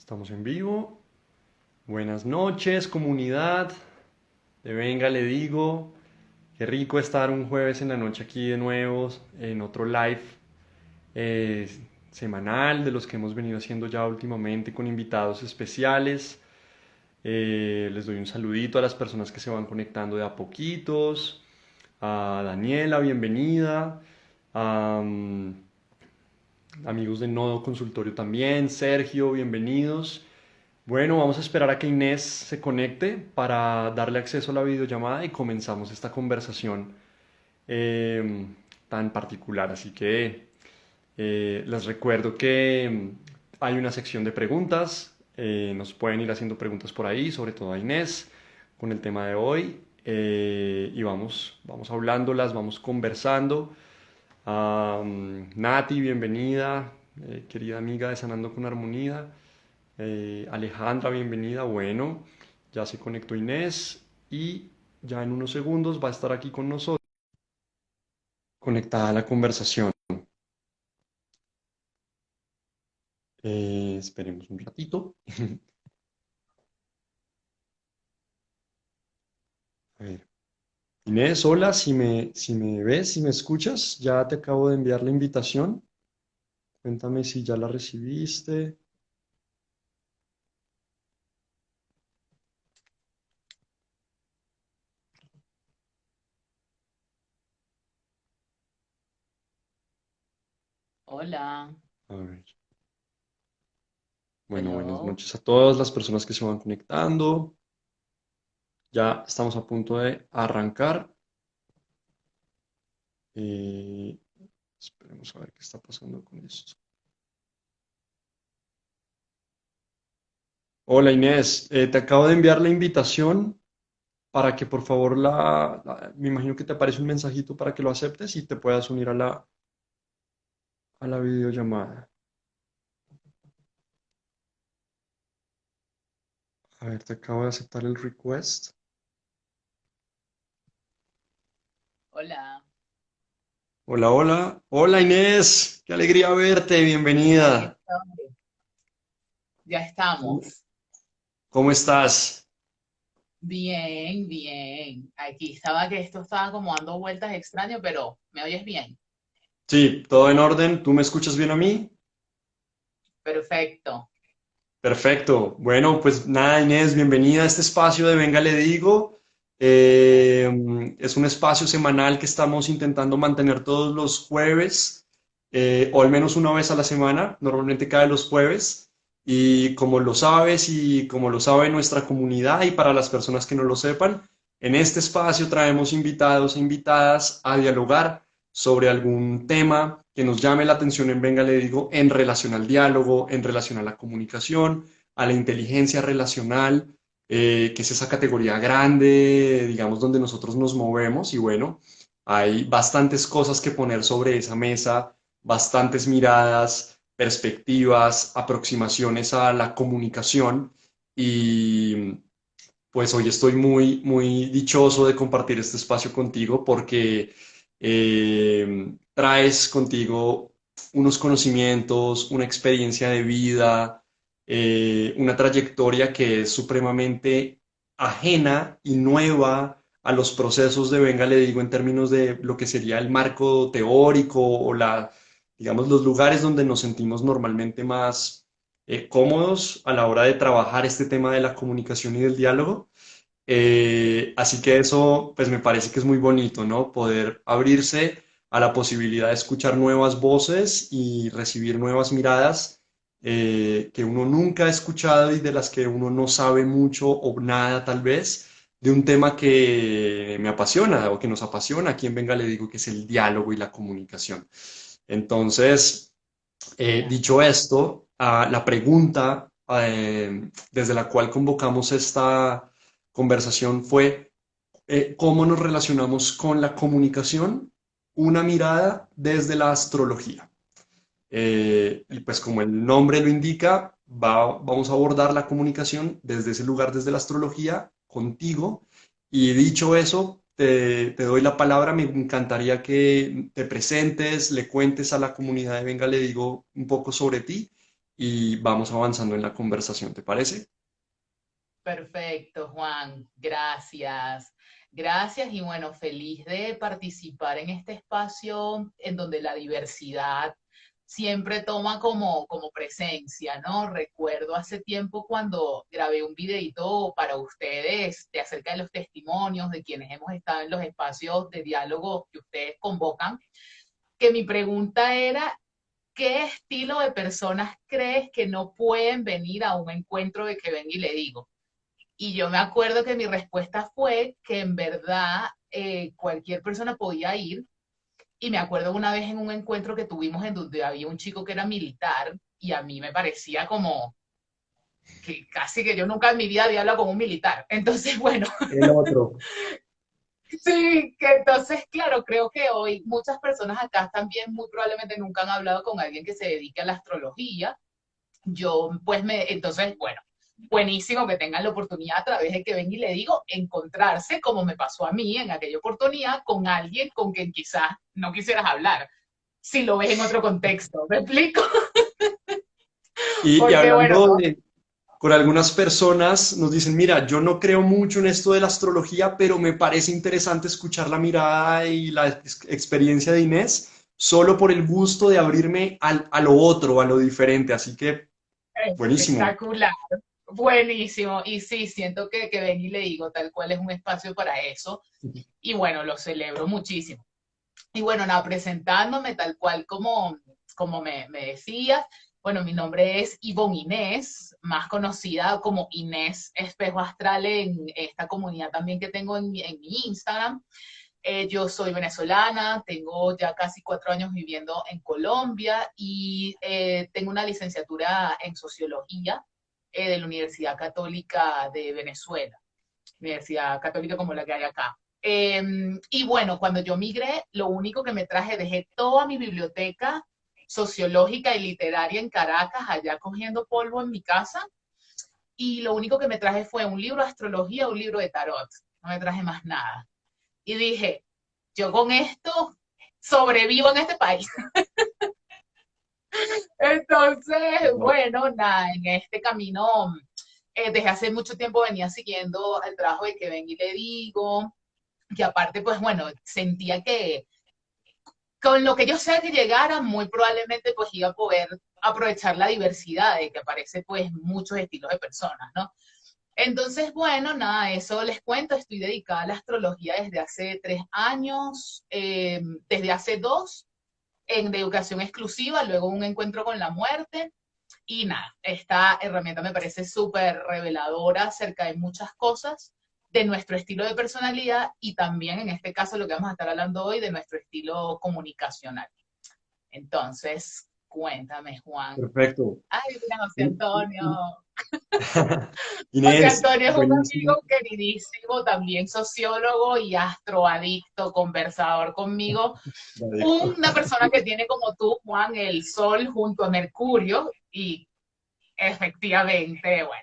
Estamos en vivo. Buenas noches, comunidad de Venga, le digo. Qué rico estar un jueves en la noche aquí de nuevo en otro live eh, semanal de los que hemos venido haciendo ya últimamente con invitados especiales. Les doy un saludito a las personas que se van conectando de a poquitos. A Daniela, bienvenida. A, amigos de Nodo Consultorio también. Sergio, bienvenidos. Bueno, vamos a esperar a que Inés se conecte para darle acceso a la videollamada y comenzamos esta conversación eh, tan particular. Así que les recuerdo que hay una sección de preguntas. Nos pueden ir haciendo preguntas por ahí, sobre todo a Inés, con el tema de hoy. Y vamos hablándolas, vamos conversando. Nati, bienvenida, querida amiga de Sanando con Armonía. Alejandra, bienvenida. Bueno, ya se conectó Inés y ya en unos segundos va a estar aquí con nosotros, conectada a la conversación. Esperemos un ratito. A ver. Inés, hola, si me ves, si me escuchas, ya te acabo de enviar la invitación. Cuéntame si ya la recibiste. Hola, A ver. Bueno, buenas hello. noches a todas las personas que se van conectando. Ya estamos a punto de arrancar. Eh, Esperemos a ver qué está pasando con esto. Hola Inés, te acabo de enviar la invitación para que por favor me imagino que te aparece un mensajito para que lo aceptes y te puedas unir a la videollamada. A ver, te acabo de aceptar el request. Hola. Hola, hola. Hola Inés, qué alegría verte, Aquí bienvenida. estoy. Ya ¿Cómo, estamos. cómo estás? Bien, bien. Aquí estaba que esto estaba como dando vueltas extraño, pero ¿me oyes bien? Sí, todo en orden. ¿Tú me escuchas bien a mí? Perfecto. Perfecto. Bueno, pues nada, Inés, bienvenida a este espacio de Venga, le digo. Es un espacio semanal que estamos intentando mantener todos los jueves, o al menos una vez a la semana, normalmente cae los jueves. Y como lo sabes y como lo sabe nuestra comunidad y para las personas que no lo sepan, en este espacio traemos invitados e invitadas a dialogar sobre algún tema que nos llame la atención en Venga, le digo, en relación al diálogo, en relación a la comunicación, a la inteligencia relacional, que es esa categoría grande, digamos, donde nosotros nos movemos. Y bueno, hay bastantes cosas que poner sobre esa mesa, bastantes miradas, perspectivas, aproximaciones a la comunicación. Y pues hoy estoy muy, muy dichoso de compartir este espacio contigo porque traes contigo unos conocimientos, una experiencia de vida, una trayectoria que es supremamente ajena y nueva a los procesos de Venga, le digo, en términos de lo que sería el marco teórico o digamos, los lugares donde nos sentimos normalmente más cómodos a la hora de trabajar este tema de la comunicación y del diálogo. Así que eso, pues me parece que es muy bonito, ¿no? Poder abrirse a la posibilidad de escuchar nuevas voces y recibir nuevas miradas que uno nunca ha escuchado y de las que uno no sabe mucho o nada tal vez, de un tema que me apasiona o que nos apasiona. A quien venga le digo que es el diálogo y la comunicación. Entonces, Ya. dicho esto, la pregunta desde la cual convocamos esta conversación fue cómo nos relacionamos con la comunicación, una mirada desde la astrología. Y pues como el nombre lo indica, vamos a abordar la comunicación desde ese lugar, desde la astrología, contigo. Y dicho eso, te doy la palabra. Me encantaría que te presentes, le cuentes a la comunidad de Venga, le digo un poco sobre ti y vamos avanzando en la conversación, ¿te parece? Perfecto, Juan. Gracias. Gracias y bueno, feliz de participar en este espacio en donde la diversidad siempre toma como presencia, ¿no? Recuerdo hace tiempo cuando grabé un videito para ustedes de acerca de los testimonios de quienes hemos estado en los espacios de diálogo que ustedes convocan, que mi pregunta era, ¿qué estilo de personas crees que no pueden venir a un encuentro de que ven y le digo? Y yo me acuerdo que mi respuesta fue que en verdad cualquier persona podía ir. Y me acuerdo una vez en un encuentro que tuvimos en donde había un chico que era militar y a mí me parecía como que casi que yo nunca en mi vida había hablado con un militar. Entonces, bueno, El otro. sí, que entonces, claro, creo que hoy muchas personas acá también muy probablemente nunca han hablado con alguien que se dedique a la astrología. Yo, pues, entonces, bueno, buenísimo que tengan la oportunidad a través de que ven y le digo, encontrarse, como me pasó a mí en aquella oportunidad, con alguien con quien quizás no quisieras hablar, si lo ves en otro contexto. ¿Me explico? Y Porque, bueno, hablando de, con algunas personas nos dicen, mira, yo no creo mucho en esto de la astrología, pero me parece interesante escuchar la mirada y la experiencia de Inés, solo por el gusto de abrirme a lo otro, a lo diferente. Así que, buenísimo. espectacular. Buenísimo. Y sí, siento que ven y le digo, tal cual es un espacio para eso. Y bueno, lo celebro muchísimo. Y bueno, nada, presentándome tal cual como me decías, bueno, mi nombre es Ivonne Inés, más conocida como Inés Espejo Astral en esta comunidad también que tengo en mi Instagram. Yo soy venezolana, tengo ya casi 4 años viviendo en Colombia y tengo una licenciatura en sociología de la Universidad Católica de Venezuela, Universidad Católica como la que hay acá. Y bueno, cuando yo migré, lo único que me traje, dejé toda mi biblioteca sociológica y literaria en Caracas, allá cogiendo polvo en mi casa, y lo único que me traje fue un libro de astrología, un libro de tarot, no me traje más nada. Y dije, yo con esto sobrevivo en este país. Entonces, bueno, nada, en este camino, desde hace mucho tiempo venía siguiendo el trabajo de que ven y le digo, que aparte, pues bueno, sentía que con lo que yo sé que llegara, muy probablemente pues iba a poder aprovechar la diversidad de que aparece pues muchos estilos de personas, ¿no? Entonces, bueno, nada, eso les cuento, estoy dedicada a la astrología desde hace 3 años, desde hace dos en de educación exclusiva, luego un encuentro con la muerte, y nada, esta herramienta me parece súper reveladora acerca de muchas cosas de nuestro estilo de personalidad y también en este caso lo que vamos a estar hablando hoy de nuestro estilo comunicacional. Entonces, cuéntame, Juan. Perfecto. Ay, mira, José Antonio. José Inés, Antonio es un amigo buenísimo. queridísimo, también sociólogo y astroadicto, conversador conmigo. Adicto. Una persona que tiene como tú, Juan, el Sol junto a Mercurio y efectivamente, bueno,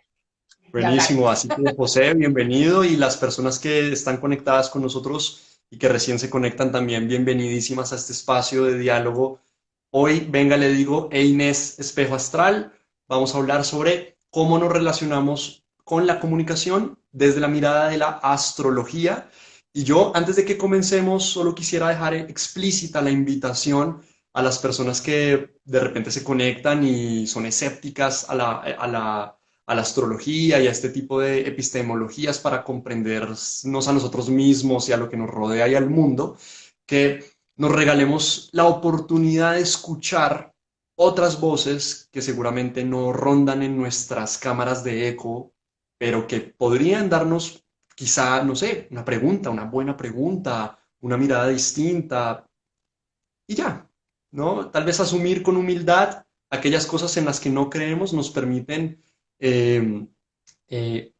ya Buenísimo, hablaremos. así que José, bienvenido y las personas que están conectadas con nosotros y que recién se conectan también, bienvenidísimas a este espacio de diálogo. Hoy, venga, le digo, Inés Espejo Astral, vamos a hablar sobre cómo nos relacionamos con la comunicación desde la mirada de la astrología. Y yo, antes de que comencemos, solo quisiera dejar explícita la invitación a las personas que de repente se conectan y son escépticas a la astrología y a este tipo de epistemologías para comprendernos a nosotros mismos y a lo que nos rodea y al mundo, que nos regalemos la oportunidad de escuchar otras voces que seguramente no rondan en nuestras cámaras de eco, pero que podrían darnos quizá, no sé, una pregunta, una buena pregunta, una mirada distinta y ya, ¿no? Tal vez asumir con humildad aquellas cosas en las que no creemos nos permiten eh, eh,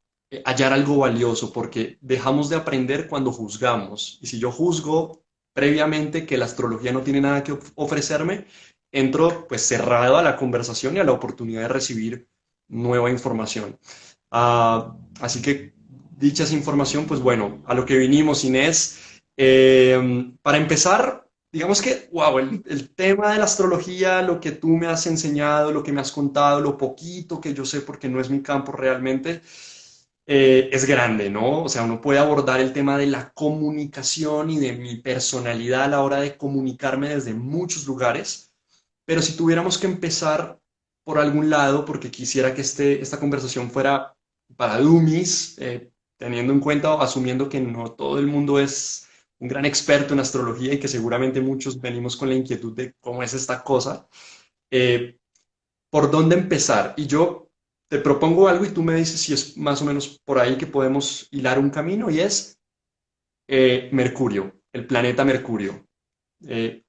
hallar algo valioso, porque dejamos de aprender cuando juzgamos. Y si yo juzgo previamente que la astrología no tiene nada que ofrecerme, entro pues cerrado a la conversación y a la oportunidad de recibir nueva información. Así que dicha esa información, pues bueno, a lo que vinimos, Inés. Para empezar, digamos que, wow, el tema de la astrología, lo que tú me has enseñado, lo que me has contado, lo poquito que yo sé, porque no es mi campo realmente, es grande, ¿no? O sea, uno puede abordar el tema de la comunicación y de mi personalidad a la hora de comunicarme desde muchos lugares, pero si tuviéramos que empezar por algún lado, porque quisiera que esta conversación fuera para dummies, teniendo en cuenta o asumiendo que no todo el mundo es un gran experto en astrología y que seguramente muchos venimos con la inquietud de cómo es esta cosa, eh, ¿por dónde empezar? Y yo te propongo algo y tú me dices si es más o menos por ahí que podemos hilar un camino y es Mercurio, el planeta Mercurio.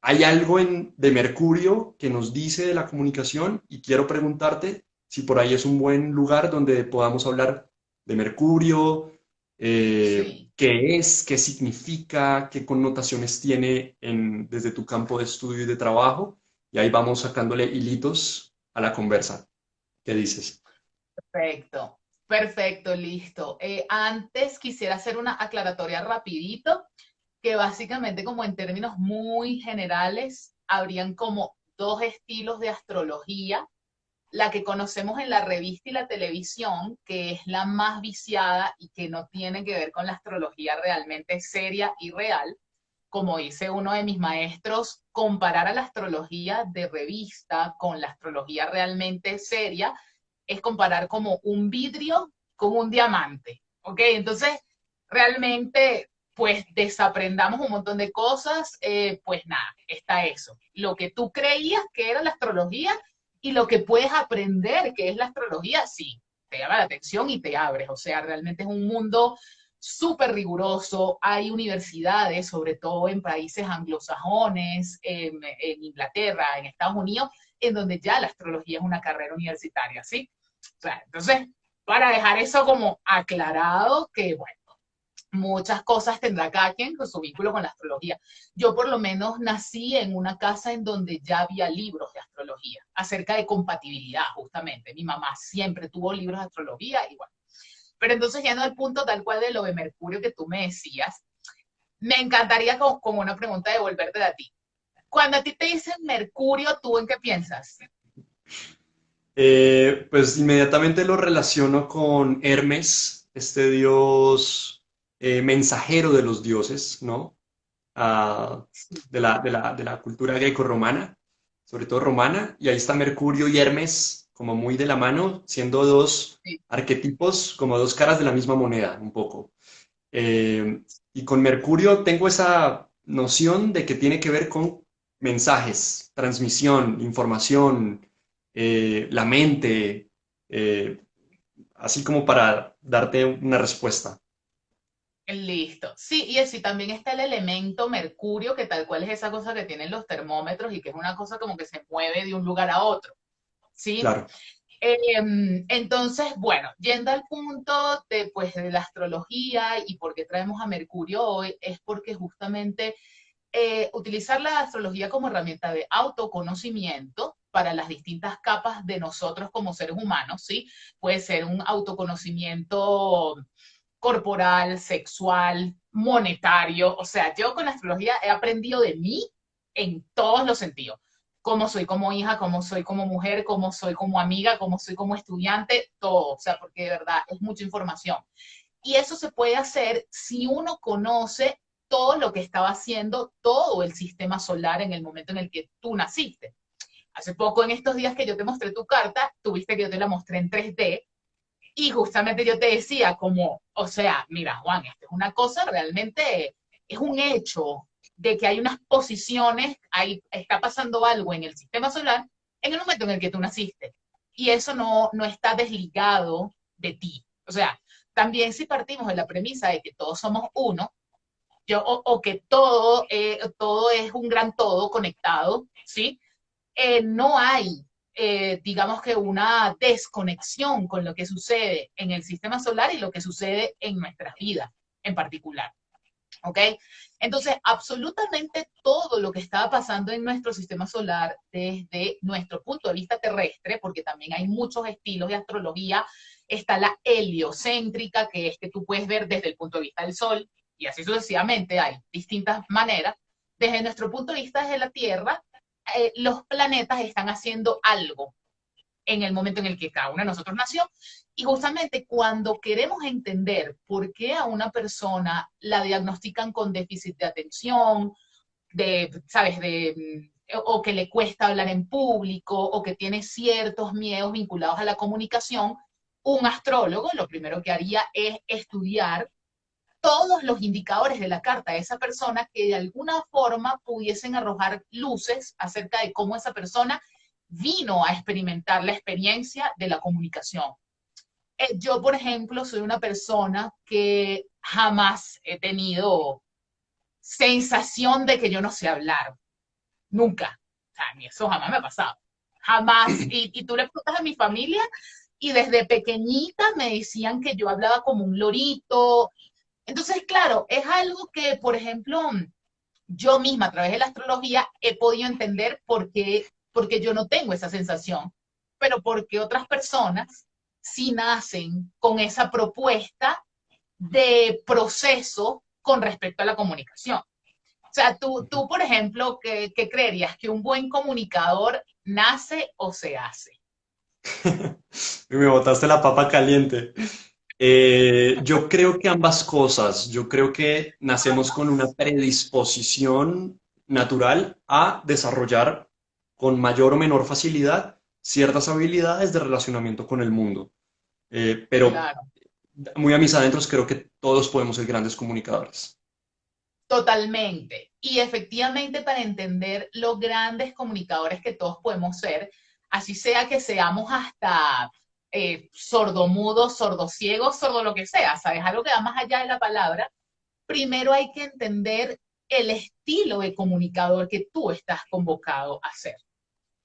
Hay algo de Mercurio que nos dice de la comunicación y quiero preguntarte si por ahí es un buen lugar donde podamos hablar de Mercurio, Sí. qué es, qué significa, qué connotaciones tiene desde tu campo de estudio y de trabajo, y ahí vamos sacándole hilitos a la conversa. ¿Qué dices? Perfecto, perfecto, listo. Antes quisiera hacer una aclaratoria rapidito, que básicamente como en términos muy generales, habrían como dos estilos de astrología: la que conocemos en la revista y la televisión, que es la más viciada y que no tiene que ver con la astrología realmente seria y real. Como dice uno de mis maestros, comparar a la astrología de revista con la astrología realmente seria es comparar como un vidrio con un diamante, ¿ok? Entonces, realmente, pues desaprendamos un montón de cosas, pues nada, está eso. Lo que tú creías que era la astrología y lo que puedes aprender que es la astrología, sí, te llama la atención y te abres. O sea, realmente es un mundo súper riguroso. Hay universidades, sobre todo en países anglosajones, en Inglaterra, en Estados Unidos, en donde ya la astrología es una carrera universitaria, ¿sí? O sea, entonces, para dejar eso como aclarado, que bueno, muchas cosas tendrá cada quien con su vínculo con la astrología. Yo por lo menos nací en una casa en donde ya había libros de astrología, acerca de compatibilidad, justamente. Mi mamá siempre tuvo libros de astrología y bueno. Pero entonces, yendo al punto tal cual de lo de Mercurio que tú me decías, me encantaría con una pregunta devolverte a ti. Cuando a ti te dicen Mercurio, ¿tú en qué piensas? Pues inmediatamente lo relaciono con Hermes, este dios mensajero de los dioses, ¿no? Ah, de la cultura greco-romana, sobre todo romana, y ahí está Mercurio y Hermes como muy de la mano, siendo dos Sí, arquetipos, como dos caras de la misma moneda, un poco. Eh, y con Mercurio tengo esa noción de que tiene que ver con mensajes, transmisión, información, la mente, eh, así como para darte una respuesta. listo. Sí, y así también está el elemento mercurio, que tal cual es esa cosa que tienen los termómetros y que es una cosa como que se mueve de un lugar a otro, ¿sí? Claro. Entonces, bueno, yendo al punto de, pues, de la astrología y por qué traemos a Mercurio hoy, es porque justamente utilizar la astrología como herramienta de autoconocimiento para las distintas capas de nosotros como seres humanos, ¿sí? Puede ser un autoconocimiento corporal, sexual, monetario. O sea, yo con la astrología he aprendido de mí en todos los sentidos. Cómo soy como hija, cómo soy como mujer, cómo soy como amiga, cómo soy como estudiante, todo. O sea, porque de verdad es mucha información. Y eso se puede hacer si uno conoce todo lo que estaba haciendo todo el sistema solar en el momento en el que tú naciste. Hace poco, en estos días que yo te mostré tu carta, tuviste que yo te la mostré en 3D y justamente yo te decía como, o sea, mira, Juan, esto es una cosa realmente, es un hecho de que hay unas posiciones, ahí está pasando algo en el sistema solar en el momento en el que tú naciste. Y eso no está desligado de ti. O sea, también si partimos de la premisa de que todos somos uno, o que todo es un gran todo conectado, ¿sí? No hay, digamos que una desconexión con lo que sucede en el sistema solar y lo que sucede en nuestras vidas en particular. ¿Ok? Entonces, absolutamente todo lo que estaba pasando en nuestro sistema solar desde nuestro punto de vista terrestre, porque también hay muchos estilos de astrología, está la heliocéntrica, que es que tú puedes ver desde el punto de vista del Sol, y así sucesivamente, hay distintas maneras, desde nuestro punto de vista, desde la Tierra, los planetas están haciendo algo en el momento en el que cada uno de nosotros nació. Y justamente cuando queremos entender por qué a una persona la diagnostican con déficit de atención, ¿sabes? O que le cuesta hablar en público, o que tiene ciertos miedos vinculados a la comunicación, un astrólogo lo primero que haría es estudiar todos los indicadores de la carta de esa persona que de alguna forma pudiesen arrojar luces acerca de cómo esa persona vino a experimentar la experiencia de la comunicación. Yo, por ejemplo, soy una persona que jamás he tenido sensación de que yo no sé hablar. Nunca. O sea, a mí eso jamás me ha pasado. Jamás. Y tú le preguntas a mi familia y desde pequeñita me decían que yo hablaba como un lorito. Entonces, claro, es algo que, por ejemplo, yo misma a través de la astrología he podido entender porque yo no tengo esa sensación, pero porque otras personas sí nacen con esa propuesta de proceso con respecto a la comunicación. O sea, tú por ejemplo, ¿qué creerías? ¿Que un buen comunicador nace o se hace? Me botaste la papa caliente. Yo creo que ambas cosas. Yo creo que nacemos con una predisposición natural a desarrollar con mayor o menor facilidad ciertas habilidades de relacionamiento con el mundo. Pero Claro. muy a mis adentros creo que todos podemos ser grandes comunicadores. Totalmente. Y efectivamente para entender los grandes comunicadores que todos podemos ser, así sea que seamos hasta sordomudos, sordociegos, sordo lo que sea, ¿sabes? Algo que va más allá de la palabra. Primero hay que entender el estilo de comunicador que tú estás convocado a ser,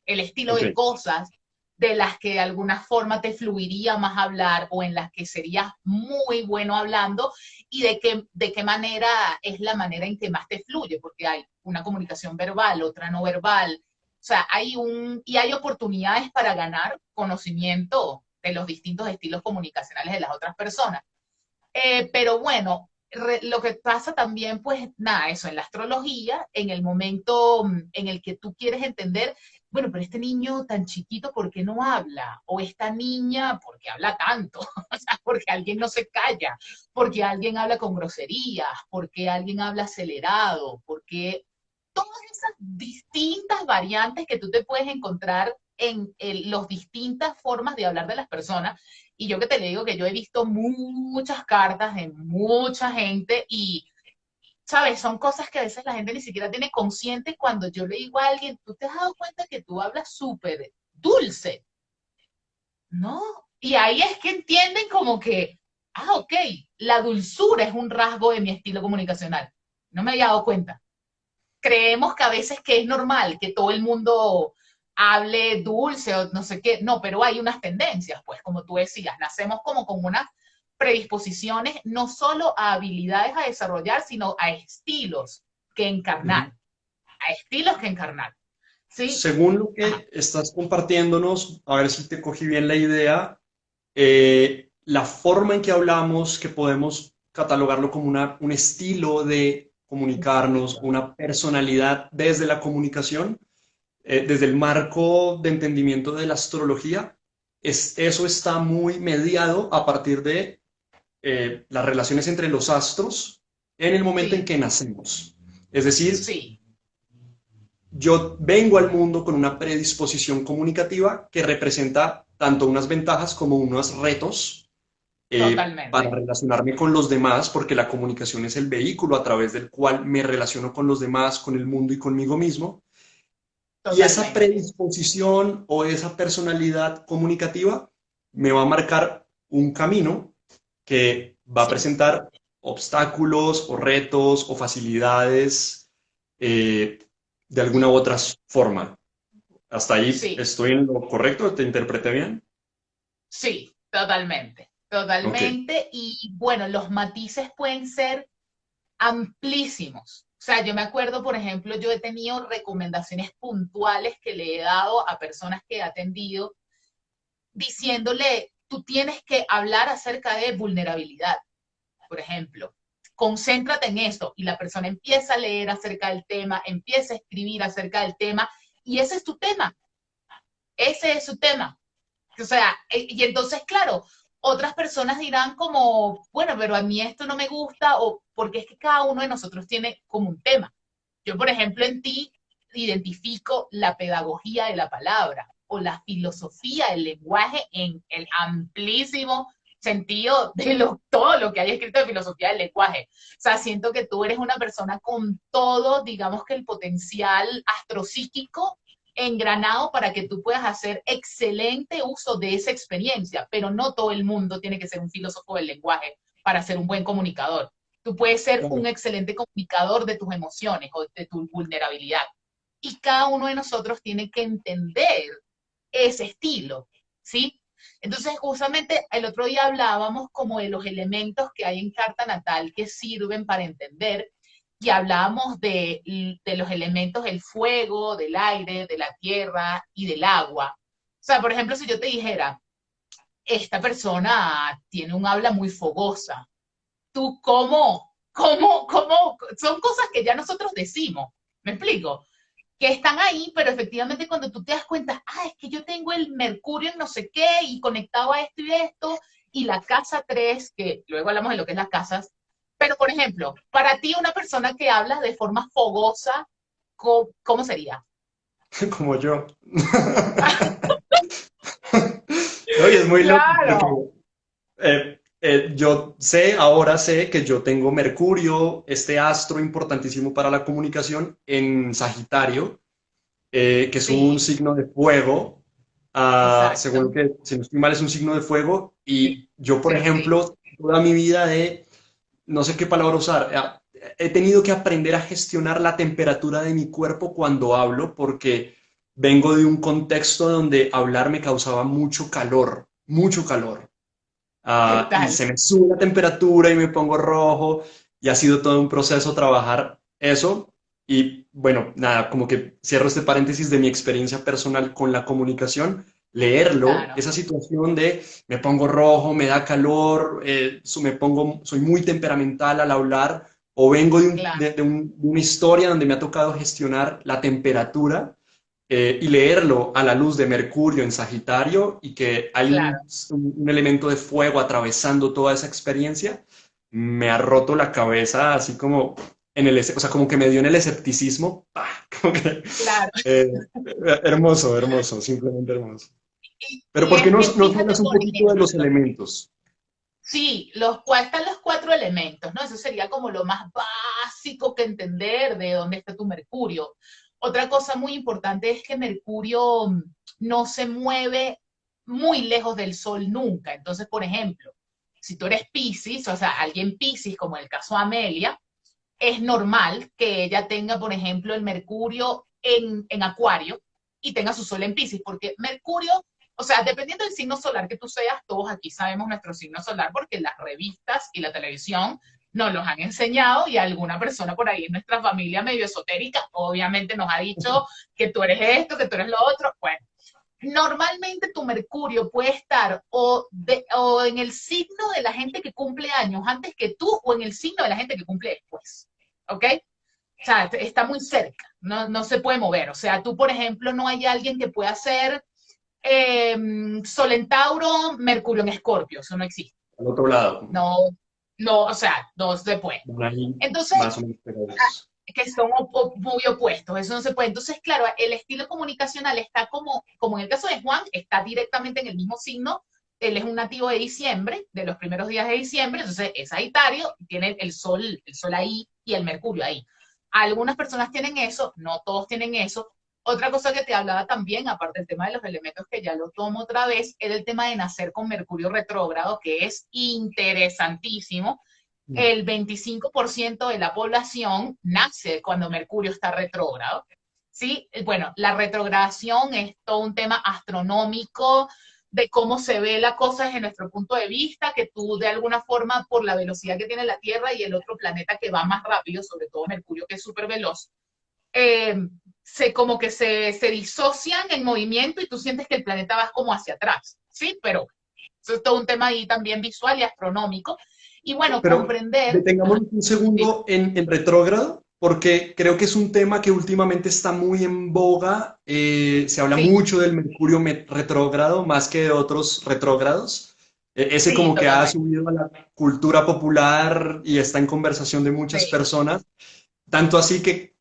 el estilo Ok. de cosas de las que de alguna forma te fluiría más hablar o en las que serías muy bueno hablando y de qué manera es la manera en que más te fluye, porque hay una comunicación verbal, otra no verbal. O sea, hay oportunidades para ganar conocimiento de los distintos estilos comunicacionales de las otras personas. Pero bueno, lo que pasa también, pues nada, eso en la astrología, en el momento en el que tú quieres entender, bueno, pero este niño tan chiquito, ¿por qué no habla? O esta niña, ¿por qué habla tanto? O sea, porque alguien no se calla, porque alguien habla con groserías, porque alguien habla acelerado, porque todas esas distintas variantes que tú te puedes encontrar en las distintas formas de hablar de las personas. Y yo que te le digo que yo he visto muchas cartas de mucha gente y, ¿sabes? Son cosas que a veces la gente ni siquiera tiene consciente cuando yo le digo a alguien, ¿tú te has dado cuenta que tú hablas súper dulce? ¿No? Y ahí es que entienden como que, ok, la dulzura es un rasgo de mi estilo comunicacional. No me había dado cuenta. Creemos que a veces que es normal que todo el mundo hable dulce o no sé qué, no, pero hay unas tendencias, pues como tú decías, nacemos como con unas predisposiciones no solo a habilidades a desarrollar, sino a estilos que Ujú. encarnar, a estilos que encarnar, ¿sí? Según lo Ajá, que estás compartiéndonos, a ver si te cogí bien la idea, la forma en que hablamos, que podemos catalogarlo como un estilo de comunicarnos, una personalidad desde la comunicación, desde el marco de entendimiento de la astrología, eso está muy mediado a partir de las relaciones entre los astros en el momento en sí, que nacemos. Es decir, sí, yo vengo al mundo con una predisposición comunicativa que representa tanto unas ventajas como unos retos para totalmente, relacionarme con los demás, porque la comunicación es el vehículo a través del cual me relaciono con los demás, con el mundo y conmigo mismo. Y esa totalmente, predisposición o esa personalidad comunicativa me va a marcar un camino que va a sí, presentar obstáculos o retos o facilidades eh, de alguna u otra forma. ¿Hasta ahí sí, estoy en lo correcto? ¿Te interpreté bien? sí, totalmente, Ok. totalmente. Y bueno, los matices pueden ser amplísimos. O sea, yo me acuerdo, por ejemplo, yo he tenido recomendaciones puntuales que le he dado a personas que he atendido diciéndole, tú tienes que hablar acerca de vulnerabilidad, por ejemplo. concéntrate en esto. Y la persona empieza a leer acerca del tema, empieza a escribir acerca del tema, y ese es tu tema, ese es su tema. O sea, y entonces, claro, otras personas dirán como, bueno, pero a mí esto no me gusta, o porque es que cada uno de nosotros tiene como un tema. Yo, por ejemplo, en ti identifico la pedagogía de la palabra o la filosofía del lenguaje en el amplísimo sentido de todo lo que hay escrito de filosofía del lenguaje. O sea, siento que tú eres una persona con todo, digamos que el potencial astropsíquico engranado para que tú puedas hacer excelente uso de esa experiencia, pero no todo el mundo tiene que ser un filósofo del lenguaje para ser un buen comunicador. Tú puedes ser un Claro. excelente comunicador de tus emociones o de tu vulnerabilidad. Y cada uno de nosotros tiene que entender ese estilo, ¿sí? Entonces, justamente el otro día hablábamos como de los elementos que hay en carta natal que sirven para entender y hablábamos de los elementos del fuego, del aire, de la tierra y del agua. O sea, por ejemplo, si yo te dijera, esta persona tiene un habla muy fogosa, tú cómo, son cosas que ya nosotros decimos, ¿me explico? Que están ahí, pero efectivamente cuando tú te das cuenta, es que yo tengo el mercurio en no sé qué y conectado a esto y esto, y la casa 3 que luego hablamos de lo que es las casas, pero por ejemplo, para ti una persona que habla de forma fogosa, ¿cómo sería? Como yo. No, y es muy loco porque Claro, yo sé, ahora sé que yo tengo Mercurio, este astro importantísimo para la comunicación, en Sagitario, que es un sí, signo de fuego. Según lo exacto. que, si no estoy mal, es un signo de fuego. Sí, Y yo, por sí, sí. ejemplo, toda mi vida no sé qué palabra usar, he tenido que aprender a gestionar la temperatura de mi cuerpo cuando hablo, porque vengo de un contexto donde hablar me causaba mucho calor, mucho calor. ¿Qué Y tal? se me sube la temperatura y me pongo rojo y ha sido todo un proceso trabajar eso. Y bueno, nada, como que cierro este paréntesis de mi experiencia personal con la comunicación, leerlo, Claro, esa situación de me pongo rojo, me da calor, soy muy temperamental al hablar o vengo claro, de una historia donde me ha tocado gestionar la temperatura y leerlo a la luz de Mercurio en Sagitario y que hay claro. un elemento de fuego atravesando toda esa experiencia, me ha roto la cabeza así como o sea, como que me dio en el escepticismo, ¡pah! Como que, Claro. eh, hermoso, hermoso, simplemente hermoso. Pero Y ¿por qué es que nos fíjate, hablas un por poquito de los ejemplo, elementos? sí, están los cuatro elementos, ¿no? Eso sería como lo más básico que entender de dónde está tu Mercurio. Otra cosa muy importante es que Mercurio no se mueve muy lejos del Sol nunca. Entonces, por ejemplo, si tú eres Piscis, o sea, alguien Piscis, como en el caso de Amelia, es normal que ella tenga, por ejemplo, el Mercurio en Acuario y tenga su Sol en Piscis, porque Mercurio, o sea, dependiendo del signo solar que tú seas, todos aquí sabemos nuestro signo solar porque las revistas y la televisión nos los han enseñado y alguna persona por ahí en nuestra familia medio esotérica obviamente nos ha dicho que tú eres esto, que tú eres lo otro. Bueno, normalmente tu Mercurio puede estar o en el signo de la gente que cumple años antes que tú o en el signo de la gente que cumple después. ¿Ok? O sea, está muy cerca, no se puede mover. O sea, tú, por ejemplo, no hay alguien que pueda ser eh, Sol en Tauro, Mercurio en Escorpio, eso no existe. Al otro lado, No, no, o sea, no se puede. van ahí Entonces, más o menos pegados. que son muy opuestos, eso no se puede. Entonces, claro, el estilo comunicacional está como en el caso de Juan, está directamente en el mismo signo. Él es un nativo de diciembre, de los primeros días de diciembre, entonces es Sagitario, tiene el sol ahí y el Mercurio ahí. Algunas personas tienen eso, no todos tienen eso. Otra cosa que te hablaba también, aparte del tema de los elementos que ya lo tomo otra vez, era el tema de nacer con Mercurio retrógrado, que es interesantísimo. El 25% de la población nace cuando Mercurio está retrógrado. ¿Sí? Bueno, la retrogradación es todo un tema astronómico de cómo se ve la cosa desde nuestro punto de vista, que tú de alguna forma por la velocidad que tiene la Tierra y el otro planeta que va más rápido, sobre todo Mercurio que es súper veloz, eh, como que se disocian en movimiento y tú sientes que el planeta va como hacia atrás, ¿sí? Pero eso es todo un tema ahí también visual y astronómico. Y bueno, Pero comprender, detengámonos un sí, segundo en retrógrado, porque creo que es un tema que últimamente está muy en boga. Se habla sí, mucho del Mercurio retrógrado más que de otros retrógrados. Ese sí, como que ha totalmente, subido a la cultura popular y está en conversación de muchas sí, personas. Tanto así que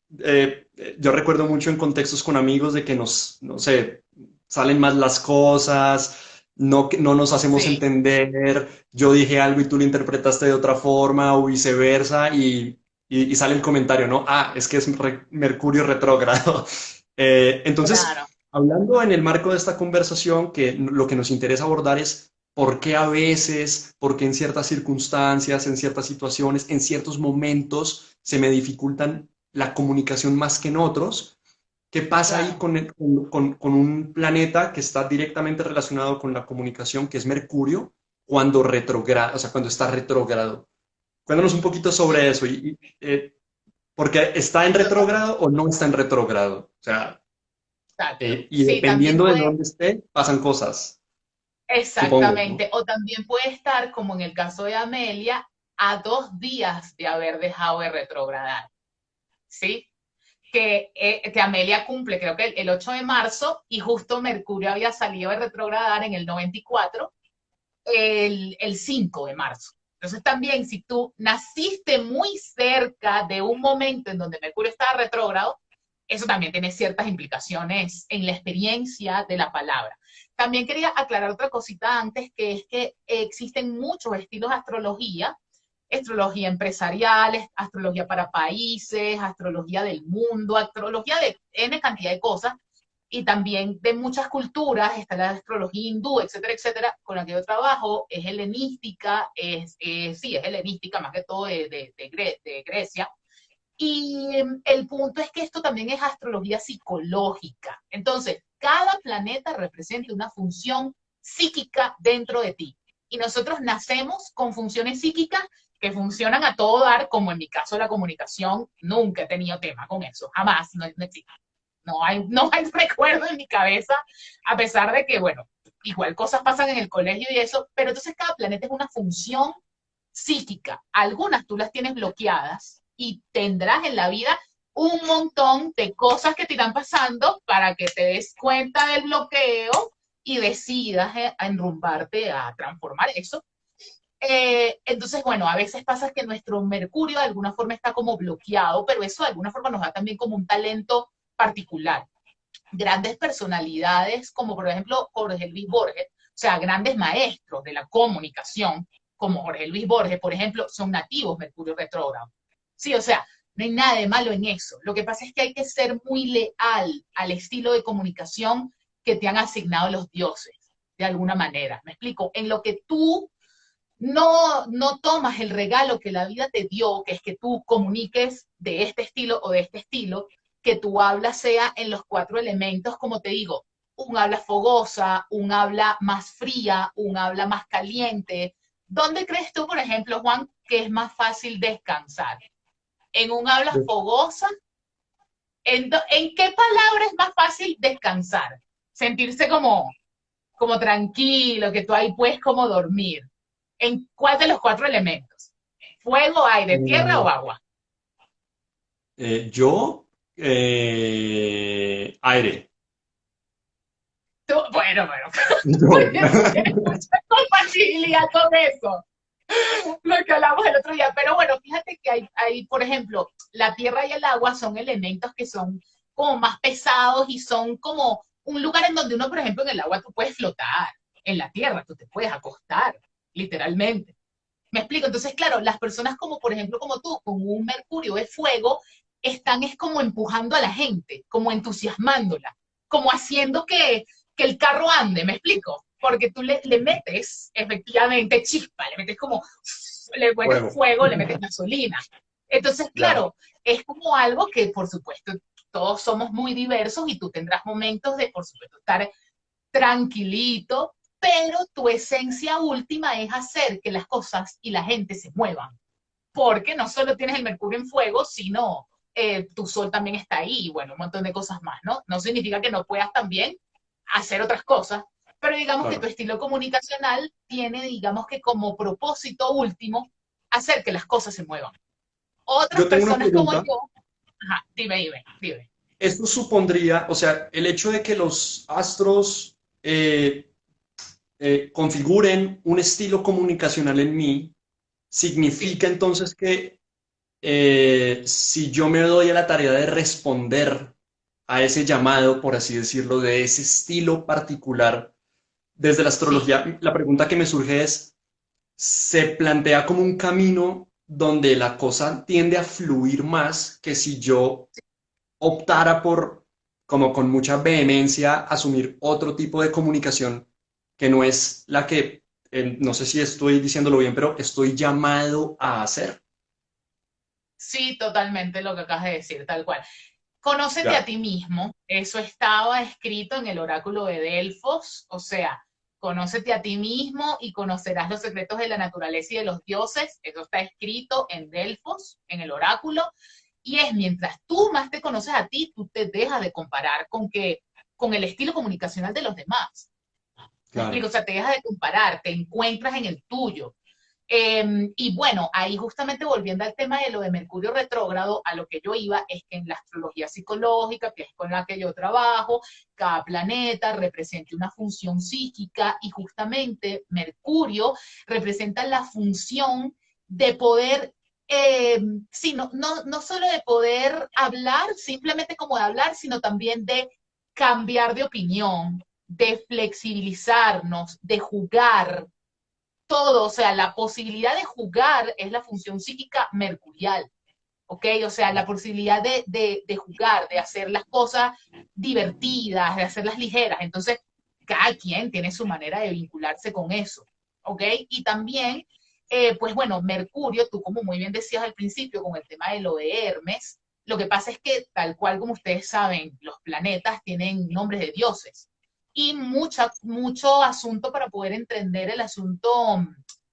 yo recuerdo mucho en contextos con amigos de que no sé, salen más las cosas, no nos hacemos sí, entender, yo dije algo y tú lo interpretaste de otra forma o viceversa y sale el comentario, ¿no? Ah, es que es Mercurio retrógrado. Entonces, claro, hablando en el marco de esta conversación, que lo que nos interesa abordar es por qué a veces, por qué en ciertas circunstancias, en ciertas situaciones, en ciertos momentos se me dificultan la comunicación más que en otros. ¿Qué pasa ahí claro. con un planeta que está directamente relacionado con la comunicación, que es Mercurio, cuando retrograda, o sea, cuando está retrógrado? Cuéntanos un poquito sobre eso, porque está en retrógrado o no está en retrógrado. O sea, Exacto. y Sí, también dependiendo de puede, dónde esté, pasan cosas, supongo, ¿no? exactamente, o también puede estar, como en el caso de Amelia, a 2 días de haber dejado de retrogradar, ¿sí? Que Amelia cumple, creo que el 8 de marzo, y justo Mercurio había salido de retrogradar en el 94, el 5 de marzo. Entonces también, si tú naciste muy cerca de un momento en donde Mercurio estaba retrógrado, eso también tiene ciertas implicaciones en la experiencia de la palabra. También quería aclarar otra cosita antes, que es que existen muchos estilos de astrología, astrología empresarial, astrología para países, astrología del mundo, astrología de N cantidad de cosas, y también de muchas culturas, está la astrología hindú, etcétera, etcétera, con la que yo trabajo, es helenística, sí, es helenística más que todo de Grecia, y el punto es que esto también es astrología psicológica. Entonces, cada planeta representa una función psíquica dentro de ti. Y nosotros nacemos con funciones psíquicas que funcionan a todo dar, como en mi caso la comunicación, nunca he tenido tema con eso, jamás, no existe. No hay recuerdo en mi cabeza, a pesar de que, bueno, igual cosas pasan en el colegio y eso, pero entonces cada planeta es una función psíquica. Algunas tú las tienes bloqueadas y tendrás en la vida un montón de cosas que te irán pasando para que te des cuenta del bloqueo y decidas a enrumbarte a transformar eso. Entonces, bueno, a veces pasa que nuestro Mercurio de alguna forma está como bloqueado, pero eso de alguna forma nos da también como un talento particular. Grandes personalidades, como por ejemplo Jorge Luis Borges, o sea, grandes maestros de la comunicación, como Jorge Luis Borges, por ejemplo, son nativos Mercurio retrógrado. Sí, o sea, no hay nada de malo en eso. Lo que pasa es que hay que ser muy leal al estilo de comunicación que te han asignado los dioses, de alguna manera. ¿Me explico? En lo que tú no tomas el regalo que la vida te dio, que es que tú comuniques de este estilo o de este estilo, que tu habla sea en los 4 elementos, como te digo, un habla fogosa, un habla más fría, un habla más caliente. ¿Dónde crees tú, por ejemplo, Juan, que es más fácil descansar? ¿En un habla fogosa? ¿En qué palabra es más fácil descansar? Sentirse como tranquilo, que tú ahí puedes como dormir. ¿En cuál de los 4 elementos? ¿Fuego, aire, tierra o Mm, agua? yo, aire. Bueno, Yo. puedes tener mucha compatibilidad con eso, lo que hablamos el otro día. Pero bueno, fíjate que por ejemplo, la tierra y el agua son elementos que son como más pesados y son como un lugar en donde uno, por ejemplo, en el agua tú puedes flotar, en la tierra tú te puedes acostar, literalmente. ¿Me explico? Entonces, claro, las personas como, por ejemplo, como tú, con un mercurio de fuego, están es como empujando a la gente, como entusiasmándola, como haciendo que el carro ande, ¿me explico? Porque tú le metes efectivamente chispa, le metes como, le metes Fuego. fuego, le metes gasolina. Entonces, Ya. claro, es como algo que, por supuesto, todos somos muy diversos y tú tendrás momentos de, por supuesto, estar tranquilito, pero tu esencia última es hacer que las cosas y la gente se muevan, porque no solo tienes el Mercurio en fuego, sino tu Sol también está ahí, y bueno, un montón de cosas más, ¿no? No significa que no puedas también hacer otras cosas, pero digamos que tu Claro. estilo comunicacional tiene, digamos que como propósito último, hacer que las cosas se muevan. Otras Yo tengo una personas como pregunta. yo, ajá, dime. Esto supondría, o sea, el hecho de que los astros configuren un estilo comunicacional en mí, Sí, significa entonces que si yo me doy a la tarea de responder a ese llamado, por así decirlo, de ese estilo particular, desde la sí. astrología, la pregunta que me surge es, ¿se plantea como un camino donde la cosa tiende a fluir más que si yo optara por, como con mucha vehemencia, asumir otro tipo de comunicación que no es la que, no sé si estoy diciéndolo bien, pero estoy llamado a hacer? Sí, totalmente lo que acabas de decir, tal cual. Conócete a Ya. ti mismo, eso estaba escrito en el oráculo de Delfos, o sea, conócete a ti mismo y conocerás los secretos de la naturaleza y de los dioses, eso está escrito en Delfos, en el oráculo, y es mientras tú más te conoces a ti, tú te dejas de comparar con el estilo comunicacional de los demás. ¿Me explico? Claro. O sea, te dejas de comparar, te encuentras en el tuyo. Y bueno, ahí justamente volviendo al tema de lo de Mercurio retrógrado, a lo que yo iba es que en la astrología psicológica, que es con la que yo trabajo, cada planeta representa una función psíquica y justamente Mercurio representa la función de poder, sí, no solo de poder hablar, simplemente como de hablar, sino también de cambiar de opinión, de flexibilizarnos, de jugar, todo, o sea, la posibilidad de jugar es la función psíquica mercurial, ¿ok? O sea, la posibilidad de jugar, de hacer las cosas divertidas, de hacerlas ligeras. Entonces, cada quien tiene su manera de vincularse con eso, ¿ok? Y también, pues bueno, Mercurio, tú como muy bien decías al principio con el tema de lo de Hermes, lo que pasa es que tal cual como ustedes saben, los planetas tienen nombres de dioses y mucho asunto para poder entender el asunto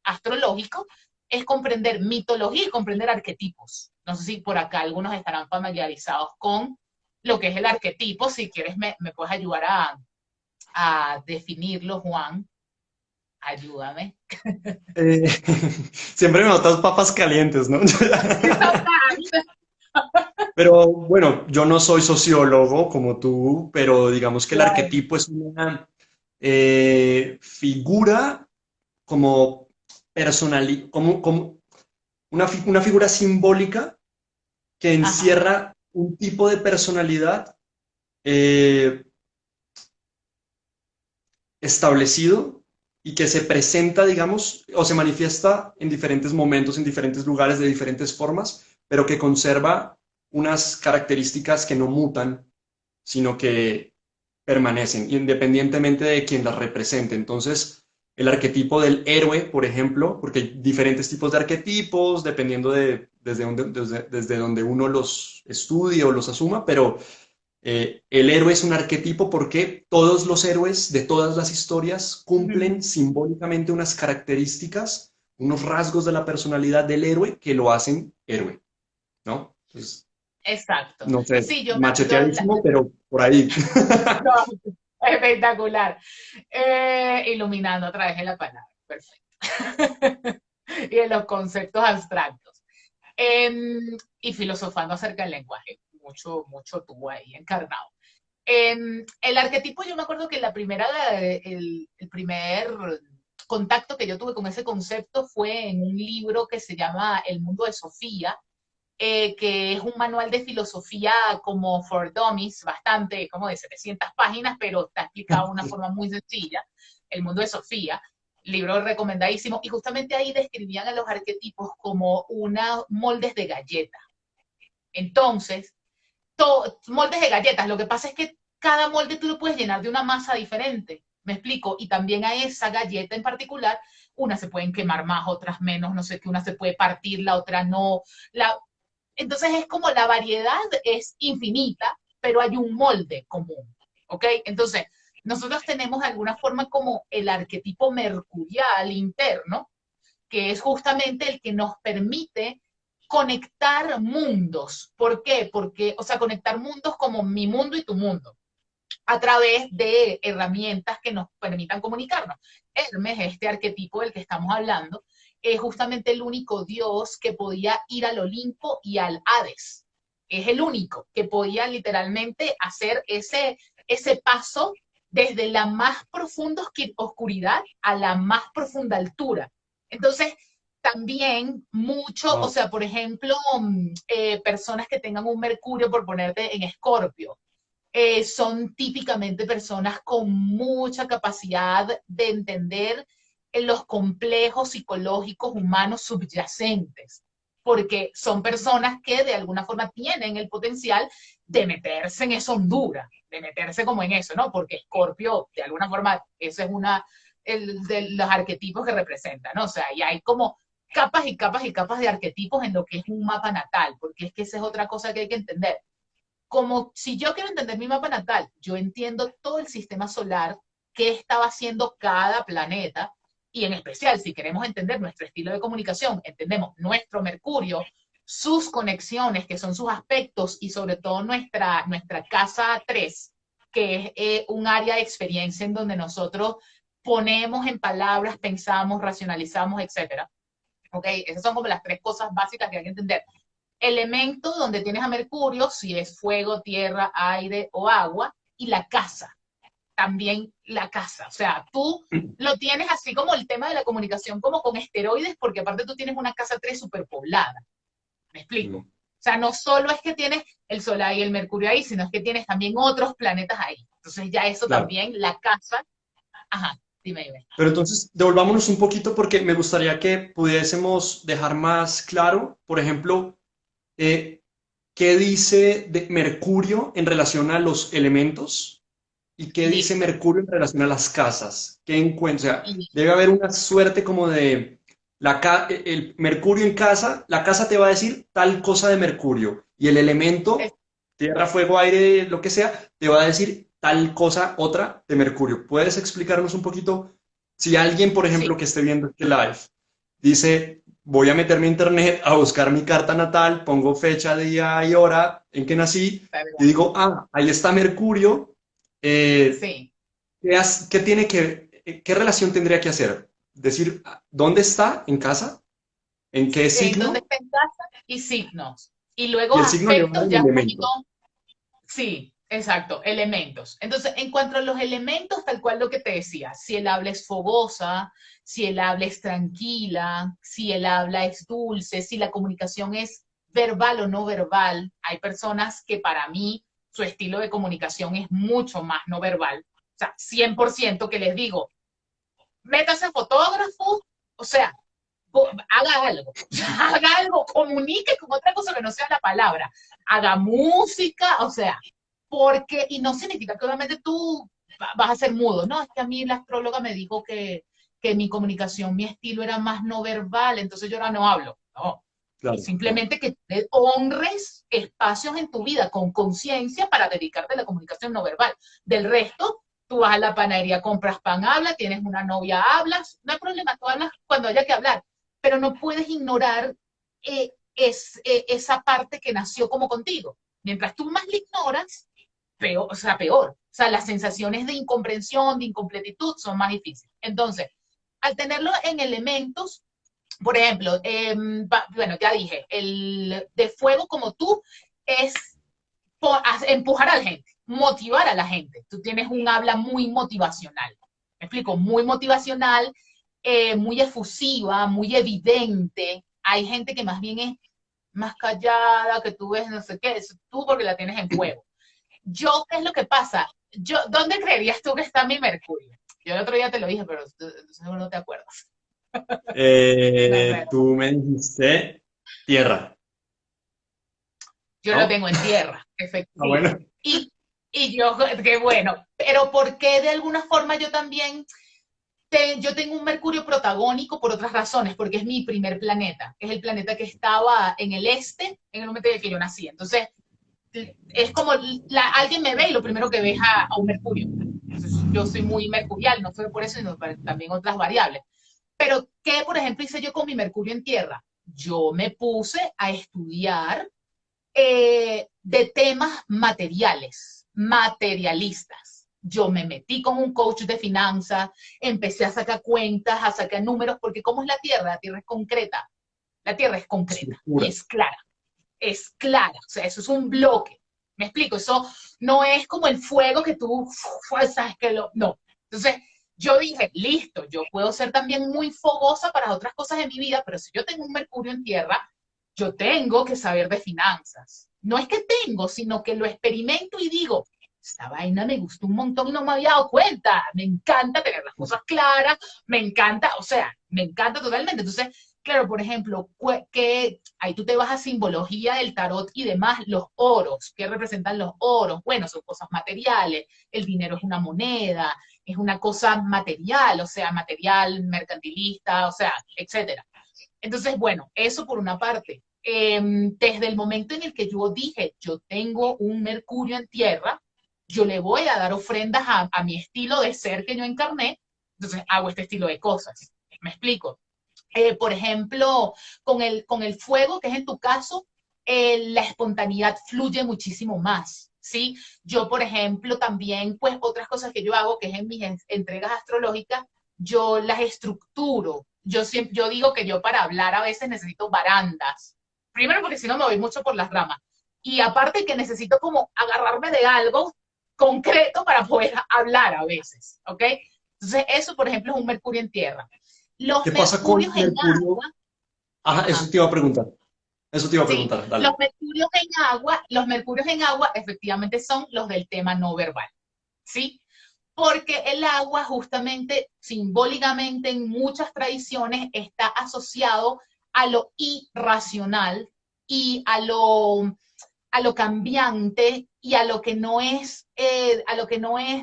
astrológico es comprender mitología y comprender arquetipos. No sé si por acá algunos estarán familiarizados con lo que es el arquetipo. Si quieres, me puedes ayudar a definirlo, Juan. Ayúdame. Eh, siempre me notas papas calientes, ¿no? Pero bueno, yo no soy sociólogo como tú, pero digamos que el Claro. arquetipo es una figura como personal, como una figura simbólica que Ajá. encierra un tipo de personalidad eh, establecido y que se presenta, digamos, o se manifiesta en diferentes momentos, en diferentes lugares, de diferentes formas, pero que conserva unas características que no mutan, sino que permanecen, independientemente de quien las represente. Entonces, el arquetipo del héroe, por ejemplo, porque hay diferentes tipos de arquetipos, dependiendo de desde donde uno los estudie o los asuma, pero el héroe es un arquetipo porque todos los héroes de todas las historias cumplen simbólicamente unas características, unos rasgos de la personalidad del héroe que lo hacen héroe, ¿no? Entonces, Exacto. no sé, Sí, macheteadísimo, pero por ahí. no, espectacular. Iluminando a través de la palabra. Perfecto. Y de los conceptos abstractos. Y filosofando acerca del lenguaje. Mucho tú ahí encarnado. El arquetipo, yo me acuerdo que el primer contacto que yo tuve con ese concepto fue en un libro que se llama El mundo de Sofía, que es un manual de filosofía como for dummies, bastante, como de 700 páginas, pero está explicado de una forma muy sencilla. El mundo de Sofía, libro recomendadísimo, y justamente ahí describían a los arquetipos como una moldes de galleta. Entonces, moldes de galletas. Lo que pasa es que cada molde tú lo puedes llenar de una masa diferente. ¿Me explico? Y también a esa galleta en particular, unas se pueden quemar más, otras menos, no sé qué, una se puede partir, la otra no. Entonces es como la variedad es infinita, pero hay un molde común. ¿Ok? Entonces, nosotros tenemos de alguna forma como el arquetipo mercurial interno, que es justamente el que nos permite conectar mundos. ¿Por qué? Porque, o sea, conectar mundos como mi mundo y tu mundo a través de herramientas que nos permitan comunicarnos. Hermes, este arquetipo del que estamos hablando, es justamente el único dios que podía ir al Olimpo y al Hades. Es el único que podía literalmente hacer ese paso desde la más profunda oscuridad a la más profunda altura. Entonces, también mucho, o Wow. sea, por ejemplo, personas que tengan un Mercurio, por ponerte en Escorpio, son típicamente personas con mucha capacidad de entender los complejos psicológicos humanos subyacentes, porque son personas que de alguna forma tienen el potencial de meterse en esa hondura, de meterse como en eso, ¿no? Porque Escorpio, de alguna forma, ese es de los arquetipos que representa, ¿no? O sea, y hay como capas y capas y capas de arquetipos en lo que es un mapa natal, porque es que esa es otra cosa que hay que entender. Como si yo quiero entender mi mapa natal, yo entiendo todo el sistema solar, qué estaba haciendo cada planeta, y en especial, si queremos entender nuestro estilo de comunicación, entendemos nuestro Mercurio, sus conexiones, que son sus aspectos, y sobre todo nuestra casa 3, que es un área de experiencia en donde nosotros ponemos en palabras, pensamos, racionalizamos, etcétera. ¿Ok? Esas son como las tres cosas básicas que hay que entender. Elemento donde tienes a Mercurio, si es fuego, tierra, aire o agua, y la casa, también la casa. O sea, tú lo tienes así como el tema de la comunicación, como con esteroides, porque aparte tú tienes una casa 3 superpoblada. ¿Me explico? Mm, O sea, no solo es que tienes el Sol ahí y el Mercurio ahí, sino es que tienes también otros planetas ahí. Entonces ya eso claro. también, la casa, ajá, dime. Pero entonces, devolvámonos un poquito porque me gustaría que pudiésemos dejar más claro, por ejemplo, eh, qué dice de Mercurio en relación a los elementos y qué dice Listo. Mercurio en relación a las casas. ¿Qué encuentra? O sea, Listo. debe haber una suerte como de el Mercurio en casa, la casa te va a decir tal cosa de Mercurio y el Es- elemento, tierra, fuego, aire, lo que sea, te va a decir tal cosa otra de Mercurio. ¿Puedes explicarnos un poquito? Si alguien, por sí, ejemplo, que esté viendo este live, dice, voy a meterme a internet a buscar mi carta natal, pongo fecha, día y hora en que nací, y ¿verdad? digo, ah, ahí está Mercurio, eh, Sí. ¿qué tiene qué relación tendría que hacer? Decir, ¿dónde está en casa? ¿En qué En dónde signo? está en casa y signos. Y luego Y el signo le va a dar aspectos el ya un poquito, elemento. sí, exacto, elementos. Entonces, en cuanto a los elementos, tal cual lo que te decía, si el habla es fogosa, si el habla es tranquila, si el habla es dulce, si la comunicación es verbal o no verbal, hay personas que para mí su estilo de comunicación es mucho más no verbal. O sea, 100% que les digo, métase fotógrafo, o sea, haga algo, haga algo, comunique con otra cosa que no sea la palabra, haga música, o sea, porque, y no significa que obviamente tú vas a ser mudo, no, es que a mí la astróloga me dijo que mi comunicación, mi estilo era más no verbal, entonces yo ahora no hablo, no, es Claro, claro. simplemente que honres espacios en tu vida con conciencia para dedicarte a la comunicación no verbal. Del resto, tú vas a la panadería, compras pan, hablas, tienes una novia, hablas, no hay problema, tú hablas cuando haya que hablar, pero no puedes ignorar esa parte que nació como contigo. Mientras tú más la ignoras, peor, o sea, peor. O sea, las sensaciones de incomprensión, de incompletitud son más difíciles. Entonces, al tenerlo en elementos, por ejemplo, bueno, ya dije, el de fuego como tú es empujar a la gente, motivar a la gente. Tú tienes un habla muy motivacional. Me explico, muy motivacional, muy efusiva, muy evidente. Hay gente que más bien es más callada, que tú ves no sé qué, es tú porque la tienes en fuego. Yo, ¿qué es lo que pasa? Yo, ¿dónde creerías tú que está mi Mercurio? Yo el otro día te lo dije, pero seguro no te acuerdas. No sé. Tú me dijiste tierra, Yo lo ¿no? tengo en tierra, Ah, efectivo. bueno. Y yo, qué bueno, pero ¿por qué de alguna forma yo también, yo tengo un Mercurio protagónico por otras razones? Porque es mi primer planeta, es el planeta que estaba en el este en el momento en el que yo nací. Entonces, es como alguien me ve y lo primero que ve es a un Mercurio. Entonces, yo soy muy mercurial, no solo por eso, sino también otras variables. Pero, ¿qué, por ejemplo, hice yo con mi Mercurio en tierra? Yo me puse a estudiar de temas materiales, materialistas. yo me metí con un coach de finanzas, empecé a sacar cuentas, a sacar números, porque ¿cómo es la Tierra? La Tierra es concreta, la Tierra es concreta y Estructura. es clara, o sea, eso es un bloque. ¿Me explico? Eso no es como el fuego que tú, sabes que lo, no. Entonces, yo dije, listo, yo puedo ser también muy fogosa para otras cosas en mi vida, pero si yo tengo un Mercurio en tierra, yo tengo que saber de finanzas. No es que tengo, sino que lo experimento y digo, esta vaina me gustó un montón y no me había dado cuenta. Me encanta tener las cosas claras, me encanta, o sea, me encanta totalmente. Entonces, claro, por ejemplo, que ahí tú te vas a simbología del tarot y demás, los oros, ¿qué representan los oros? Bueno, son cosas materiales, el dinero es una moneda, es una cosa material, o sea, material, mercantilista, o sea, etcétera. Entonces, bueno, eso por una parte. Desde el momento en el que yo dije, yo tengo un Mercurio en tierra, yo le voy a dar ofrendas a mi estilo de ser que yo encarné, entonces hago este estilo de cosas. ¿Me explico? Por ejemplo, con el fuego, que es en tu caso, la espontaneidad fluye muchísimo más, ¿sí? Yo, por ejemplo, también, pues otras cosas que yo hago, que es en mis entregas astrológicas, yo las estructuro. Yo digo que yo para hablar a veces necesito barandas. Primero porque si no me voy mucho por las ramas. Y aparte que necesito como agarrarme de algo concreto para poder hablar a veces, ¿ok? Entonces, eso, por ejemplo, es un Mercurio en tierra. Los ¿Qué pasa con mercurios en Mercurio? agua, Ajá, eso ajá, te iba a preguntar. Eso te iba a sí, preguntar, dale. los mercurios en agua efectivamente son los del tema no verbal, ¿sí? Porque el agua justamente simbólicamente en muchas tradiciones está asociado a lo irracional y a lo cambiante y a lo que no es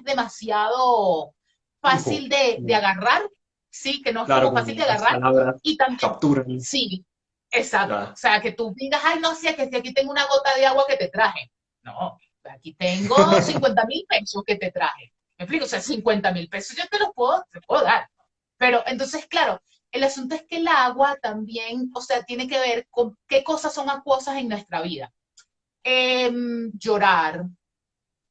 demasiado Fijo. fácil de agarrar, sí, que no es Claro, como como fácil de las agarrar, palabras y también, capturan. sí, exacto, o Ya. sea, que tú digas, ay, no, si es que si aquí tengo una gota de agua que te traje, no, aquí tengo 50.000 pesos que te traje, me explico, o sea, 50.000 pesos yo te puedo dar, pero entonces, claro, el asunto es que el agua también, o sea, tiene que ver con qué cosas son acuosas en nuestra vida. Llorar,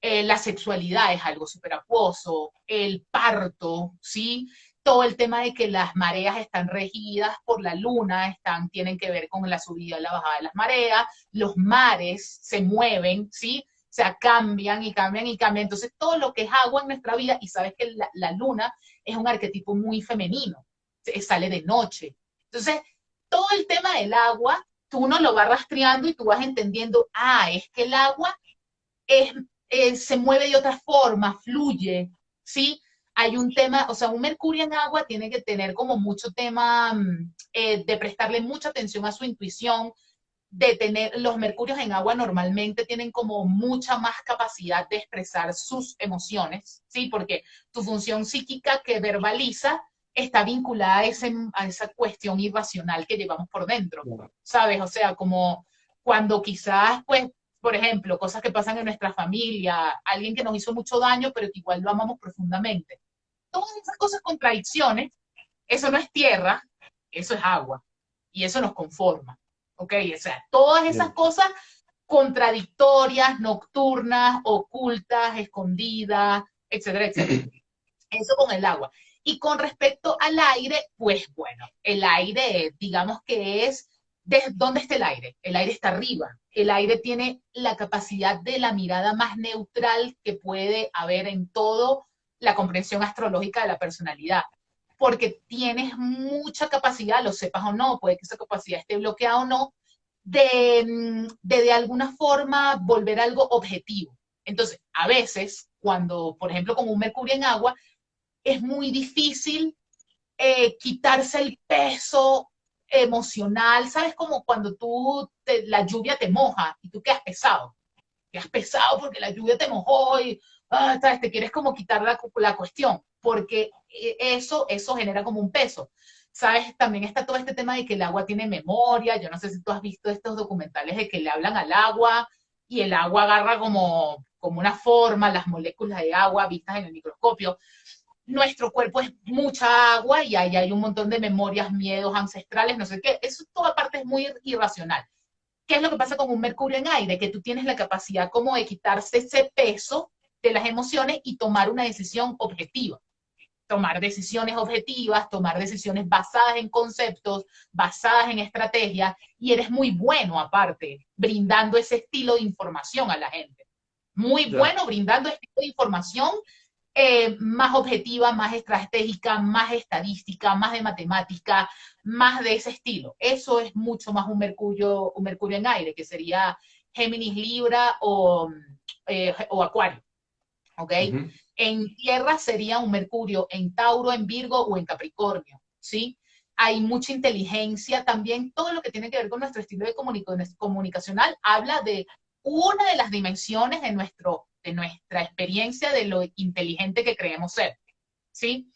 la sexualidad es algo súper acuoso, el parto, ¿sí? Todo el tema de que las mareas están regidas por la luna, tienen que ver con la subida y la bajada de las mareas, los mares se mueven, ¿sí? O sea, cambian y cambian y cambian. Entonces, todo lo que es agua en nuestra vida, y sabes que la luna es un arquetipo muy femenino, sale de noche. Entonces, todo el tema del agua, tú no lo vas rastreando y tú vas entendiendo, ah, es que el agua es, se mueve de otra forma, fluye, ¿sí? Hay un tema, o sea, un mercurio en agua tiene que tener como mucho tema de prestarle mucha atención a su intuición, de tener, los mercurios en agua normalmente tienen como mucha más capacidad de expresar sus emociones, ¿sí? Porque tu función psíquica que verbaliza está vinculada a esa cuestión irracional que llevamos por dentro, ¿sabes? O sea, como cuando quizás, pues, por ejemplo, cosas que pasan en nuestra familia, alguien que nos hizo mucho daño, pero que igual lo amamos profundamente. Todas esas cosas, contradicciones, eso no es tierra, eso es agua. Y eso nos conforma. ¿Ok? O sea, todas esas Bien. cosas contradictorias, nocturnas, ocultas, escondidas, etcétera, etcétera. Eso con el agua. Y con respecto al aire, pues bueno, el aire, digamos que es, ¿dónde está el aire? El aire está arriba. El aire tiene la capacidad de la mirada más neutral que puede haber en todo la comprensión astrológica de la personalidad. Porque tienes mucha capacidad, lo sepas o no, puede que esa capacidad esté bloqueada o no, de alguna forma volver algo objetivo. Entonces, a veces, cuando, por ejemplo, con un mercurio en agua, es muy difícil quitarse el peso emocional, ¿sabes? Como cuando la lluvia te moja y tú quedas pesado porque la lluvia te mojó y ¿sabes? Te quieres como quitar la cuestión, porque eso genera como un peso. ¿Sabes? También está todo este tema de que el agua tiene memoria, yo no sé si tú has visto estos documentales de que le hablan al agua y el agua agarra como una forma, las moléculas de agua vistas en el microscopio. Nuestro cuerpo es mucha agua y ahí hay un montón de memorias, miedos ancestrales, no sé qué. Eso toda parte es muy irracional. ¿Qué es lo que pasa con un mercurio en aire? Que tú tienes la capacidad como de quitarse ese peso de las emociones y tomar una decisión objetiva. Tomar decisiones objetivas, tomar decisiones basadas en conceptos, basadas en estrategias, y eres muy bueno aparte, brindando ese estilo de información a la gente. Muy Ya. bueno brindando este estilo de información más objetiva, más estratégica, más estadística, más de matemática, más de ese estilo. Eso es mucho más un Mercurio en aire, que sería Géminis, Libra o Acuario. ¿Ok? Ujú. En tierra sería un Mercurio en Tauro, en Virgo o en Capricornio, ¿sí? Hay mucha inteligencia, también todo lo que tiene que ver con nuestro estilo de comunicacional habla de una de las dimensiones de nuestra experiencia de lo inteligente que creemos ser, ¿sí?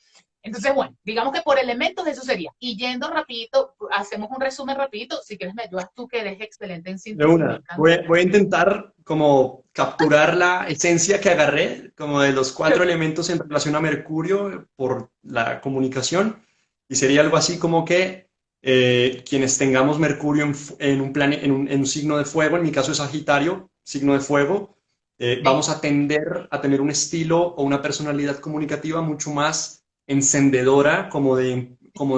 Entonces, bueno, digamos que por elementos eso sería. Y yendo rapidito, hacemos un resumen rapidito. Si quieres me ayudas tú, que eres excelente en De síntesis, me una. encanta. Voy a intentar como capturar la esencia que agarré, como de los cuatro elementos en relación a Mercurio por la comunicación. Y sería algo así como que quienes tengamos Mercurio en un, en un signo de fuego, en mi caso es Sagitario, signo de fuego, Sí, vamos a tender a tener un estilo o una personalidad comunicativa mucho más encendedora, como de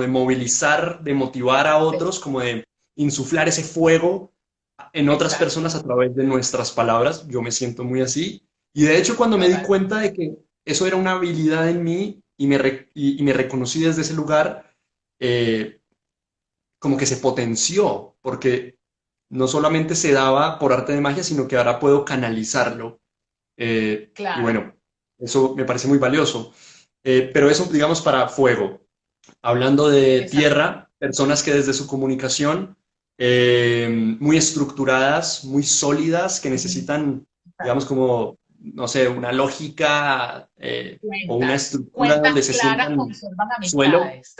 movilizar, de motivar a sí, otros, como de insuflar ese fuego en otras exacto, personas a través de nuestras palabras. Yo me siento muy así. Y de hecho, cuando me di total. cuenta de que eso era una habilidad en mí y me reconocí desde ese lugar, eh, como que se potenció, porque no solamente se daba por arte de magia, sino que ahora puedo canalizarlo. Y Claro, bueno, eso me parece muy valioso. Pero eso, digamos, para fuego. Hablando de exacto. tierra, personas que desde su comunicación, muy estructuradas, muy sólidas, que necesitan, digamos, Exacto. como, no sé, una lógica o una Cuentas, estructura cuentas donde se claras sientan conservan suelo. amistades.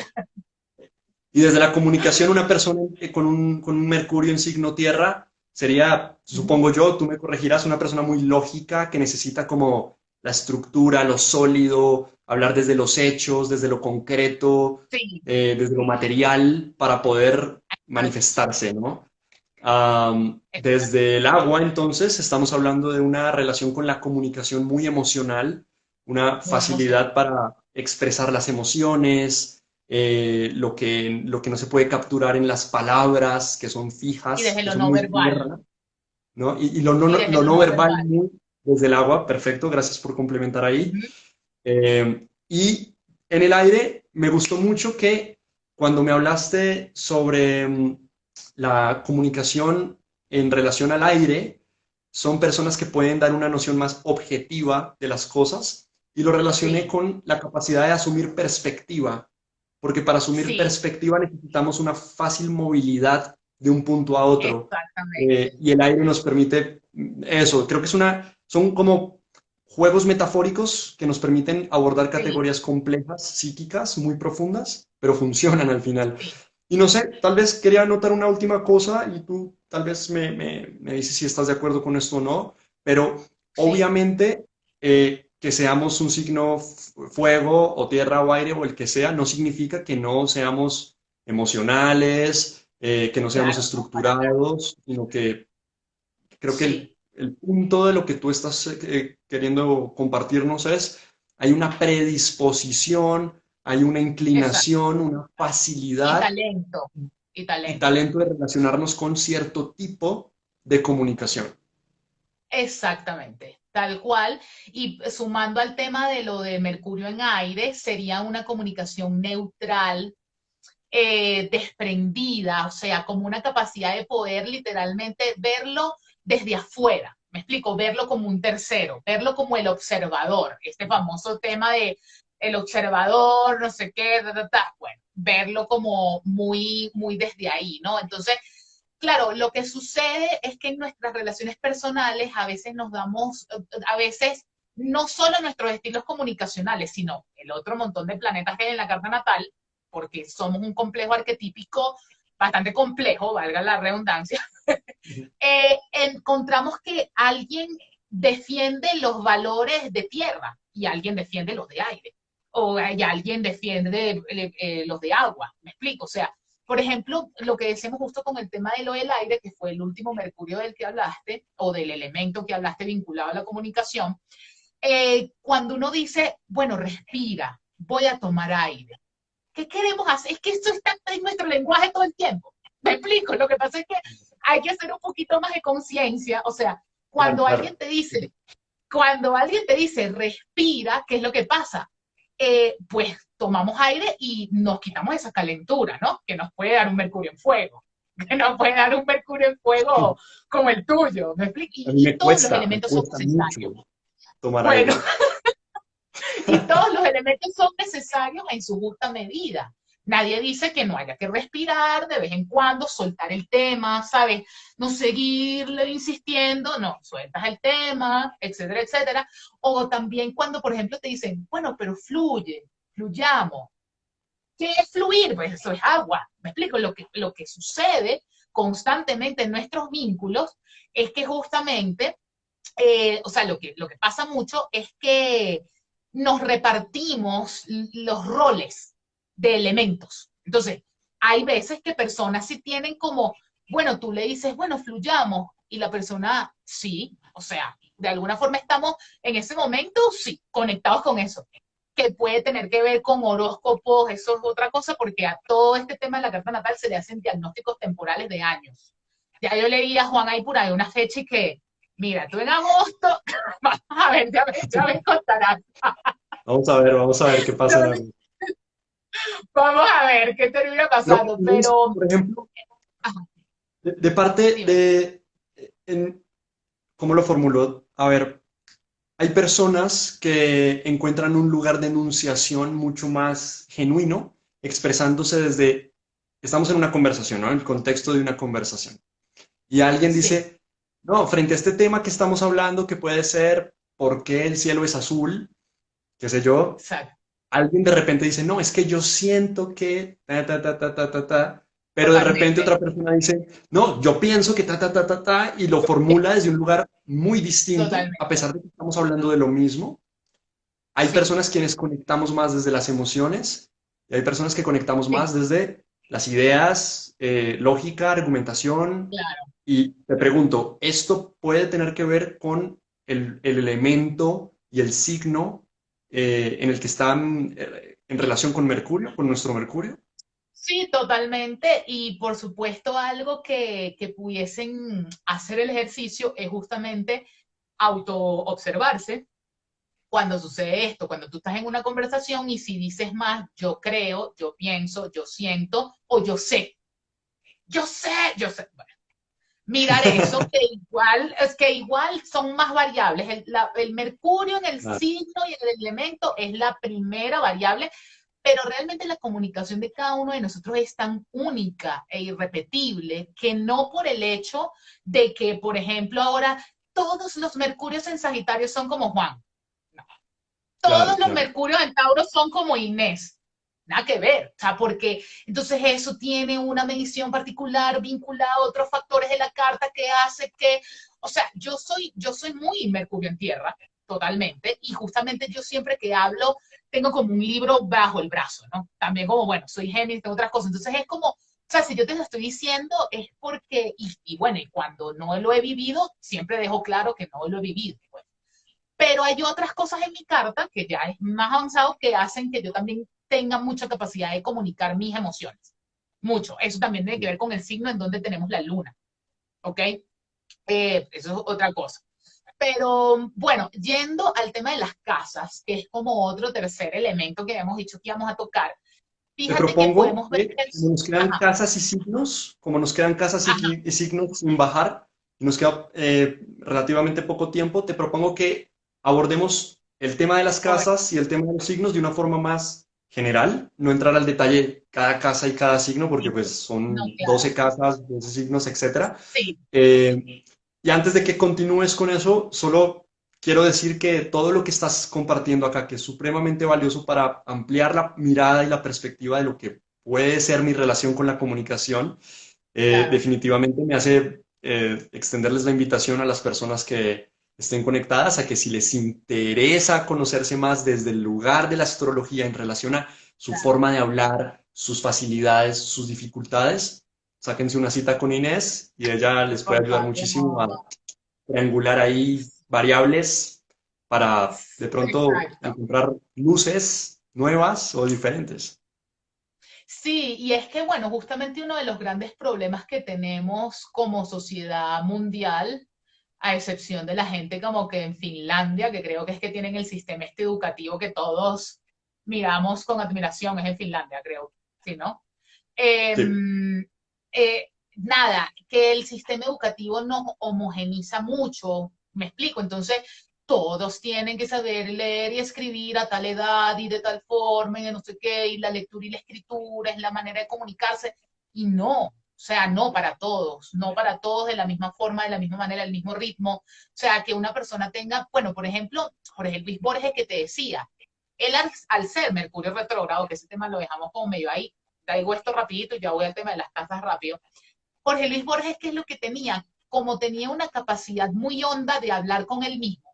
Y desde la comunicación, una persona con un Mercurio en signo tierra sería, supongo yo, tú me corregirás, una persona muy lógica que necesita como la estructura, lo sólido, hablar desde los hechos, desde lo concreto, Sí, desde lo material para poder exacto, manifestarse, ¿no? exacto, Desde el agua, entonces, estamos hablando de una relación con la comunicación muy emocional, una muy emocional. facilidad para expresar las emociones, lo que no se puede capturar en las palabras, que son Y fijas, desde que lo son no muy verbal, tierra, ¿no? Y lo no, y desde lo lo no no verbal verbal. muy desde el agua, perfecto, gracias por complementar ahí. Ujú. Y en el aire me gustó mucho que cuando me hablaste sobre la comunicación en relación al aire, son personas que pueden dar una noción más objetiva de las cosas y lo relacioné Sí, con la capacidad de asumir perspectiva, porque para asumir sí, perspectiva necesitamos una fácil movilidad de un punto a otro. exactamente. Y el aire nos permite eso. Creo que son como juegos metafóricos que nos permiten abordar Sí, categorías complejas, psíquicas, muy profundas, pero funcionan al final. sí, Y no sé, tal vez quería anotar una última cosa y tú tal vez me dices si estás de acuerdo con esto o no, pero sí, obviamente que seamos un signo fuego o tierra o aire o el que sea, no significa que no seamos emocionales, que no seamos claro, no, para nada. estructurados, sino que creo que Sí, el punto de lo que tú estás queriendo compartirnos es, hay una predisposición, hay una exacto. inclinación, una Y facilidad talento, y y talento. talento de relacionarnos con cierto tipo de comunicación. Exactamente, tal cual. Y sumando al tema de lo de Mercurio en aire, sería una comunicación neutral, desprendida, o sea, como una capacidad de poder literalmente verlo desde afuera. Me explico, verlo como un tercero, verlo como el observador, este famoso tema de el observador, no sé qué, bueno, verlo como muy, muy desde ahí, ¿no? Entonces, claro, lo que sucede es que en nuestras relaciones personales a veces nos damos, a veces no solo nuestros estilos comunicacionales, sino el otro montón de planetas que hay en la carta natal, porque somos un complejo arquetípico bastante complejo, valga la redundancia, encontramos que alguien defiende los valores de tierra y alguien defiende los de aire, o y alguien defiende los de agua, me explico, o sea, por ejemplo, lo que decimos justo con el tema de lo del aire, que fue el último Mercurio del que hablaste, o del elemento que hablaste vinculado a la comunicación, cuando uno dice, bueno, respira, voy a tomar aire. ¿Qué queremos hacer? Es que esto está en nuestro lenguaje todo el tiempo. Me explico, lo que pasa es que hay que hacer un poquito más de conciencia, o sea, Claro, cuando claro. alguien te dice, cuando alguien te dice respira, ¿qué es lo que pasa? Pues tomamos aire y nos quitamos esa calentura, ¿no? Que nos puede dar un mercurio en fuego, que nos puede dar un mercurio en fuego como el tuyo, ¿me explico? A mí Y todos los me elementos son cuesta mucho necesarios. tomar Bueno, aire. y todos los elementos son necesarios en su justa medida. Nadie dice que no haya que respirar de vez en cuando, soltar el tema, ¿sabes? No seguirle insistiendo, no, sueltas el tema, etcétera, etcétera. O también cuando, por ejemplo, te dicen, bueno, pero fluye, fluyamos. ¿Qué es fluir? Pues eso es agua. ¿Me explico? Lo que sucede constantemente en nuestros vínculos es que justamente o sea, lo que pasa mucho es que nos repartimos los roles de elementos. Entonces, hay veces que personas sí tienen como, bueno, tú le dices, bueno, fluyamos, y la persona sí, o sea, de alguna forma estamos en ese momento, sí, conectados con eso, que puede tener que ver con horóscopos, eso es otra cosa, porque a todo este tema de la carta natal se le hacen diagnósticos temporales de años. Ya yo leí a Juan ahí por ahí una fecha y que, mira, tú en agosto, vamos a ver, ya me contarás. Vamos a ver qué pasa en No, agosto. vamos a ver qué termina Pero, pasando, Luis, pero, por ejemplo, ajá, de parte dime. de, ¿cómo lo formuló? A ver, hay personas que encuentran un lugar de enunciación mucho más genuino, expresándose desde, estamos en una conversación, ¿no? En el contexto de una conversación. Y alguien Sí, dice, no, frente a este tema que estamos hablando, que puede ser por qué el cielo es azul, qué sé yo, exacto, alguien de repente dice, no, es que yo siento que ta, ta, ta, ta, ta, ta, ta, pero de repente totalmente, otra persona dice, no, yo pienso que ta, ta, ta, ta, ta, y lo formula desde un lugar muy distinto, a totalmente, pesar de que estamos hablando de lo mismo. Hay sí, personas quienes conectamos más desde las emociones y hay personas que conectamos sí, más desde las ideas, lógica, argumentación. claro. Y te pregunto, ¿esto puede tener que ver con el elemento y el signo en el que están en relación con Mercurio, con nuestro Mercurio? Sí, totalmente. Y por supuesto, algo que pudiesen hacer el ejercicio es justamente auto-observarse cuando sucede esto, cuando tú estás en una conversación y si dices más, yo creo, yo pienso, yo siento o yo sé. Bueno, mirar eso, que igual, es que igual son más variables. El mercurio en el Ah, signo y en el elemento es la primera variable, pero realmente la comunicación de cada uno de nosotros es tan única e irrepetible que no por el hecho de que, por ejemplo, ahora todos los mercurios en Sagitario son como Juan. No, claro, todos los claro. mercurios en Tauro son como Inés. Nada que ver, o sea, porque entonces eso tiene una medición particular vinculada a otros factores de la carta que hace que, o sea, yo soy muy Mercurio en tierra, totalmente, y justamente yo siempre que hablo tengo como un libro bajo el brazo, ¿no? También como, bueno, soy Géminis, tengo otras cosas, entonces es como, o sea, si yo te lo estoy diciendo es porque, y bueno, y cuando no lo he vivido, siempre dejo claro que no lo he vivido, pues. Pero hay otras cosas en mi carta que ya es más avanzado que hacen que yo también tenga mucha capacidad de comunicar mis emociones. Mucho. Eso también tiene que ver con el signo en donde tenemos la luna. ¿Ok? Eso es otra cosa. Pero bueno, yendo al tema de las casas, que es como otro tercer elemento que hemos dicho que íbamos a tocar, Te fíjate que propongo podemos ver que que el, como nos quedan ajá, casas y signos, como nos quedan casas ajá, y signos sin bajar, y nos queda relativamente poco tiempo, te propongo que abordemos el tema de las correcto. casas y el tema de los signos de una forma más general, no entrar al detalle cada casa y cada signo, porque Sí, pues no, son claro. 12 casas, 12 signos, etcétera. Sí, Y antes de que continúes con eso, solo quiero decir que todo lo que estás compartiendo acá, que es supremamente valioso para ampliar la mirada y la perspectiva de lo que puede ser mi relación con la comunicación, claro. definitivamente me hace extenderles la invitación a las personas que estén conectadas a que si les interesa conocerse más desde el lugar de la astrología en relación a su Claro. forma de hablar, sus facilidades, sus dificultades, sáquense una cita con Inés y ella les puede Por ayudar favor. muchísimo a triangular ahí variables para de pronto Exacto. encontrar luces nuevas o diferentes. Sí, y es que, bueno, justamente uno de los grandes problemas que tenemos como sociedad mundial, a excepción de la gente como que en Finlandia, que creo que es que tienen el sistema este educativo que todos miramos con admiración, es en Finlandia, creo, ¿sí, no? Sí, Nada, que el sistema educativo no homogeniza mucho, me explico, entonces todos tienen que saber leer y escribir a tal edad y de tal forma y de no sé qué, y la lectura y la escritura es la manera de comunicarse, y no, o sea, no para todos, no para todos de la misma forma, de la misma manera, el mismo ritmo, o sea, que una persona tenga, bueno, por ejemplo, Jorge Luis Borges que te decía, él al ser Mercurio retrógrado, que ese tema lo dejamos como medio ahí, traigo esto rapidito y ya voy al tema de las casas rápido. Jorge Luis Borges, ¿qué es lo que tenía? Como tenía una capacidad muy honda de hablar con él mismo,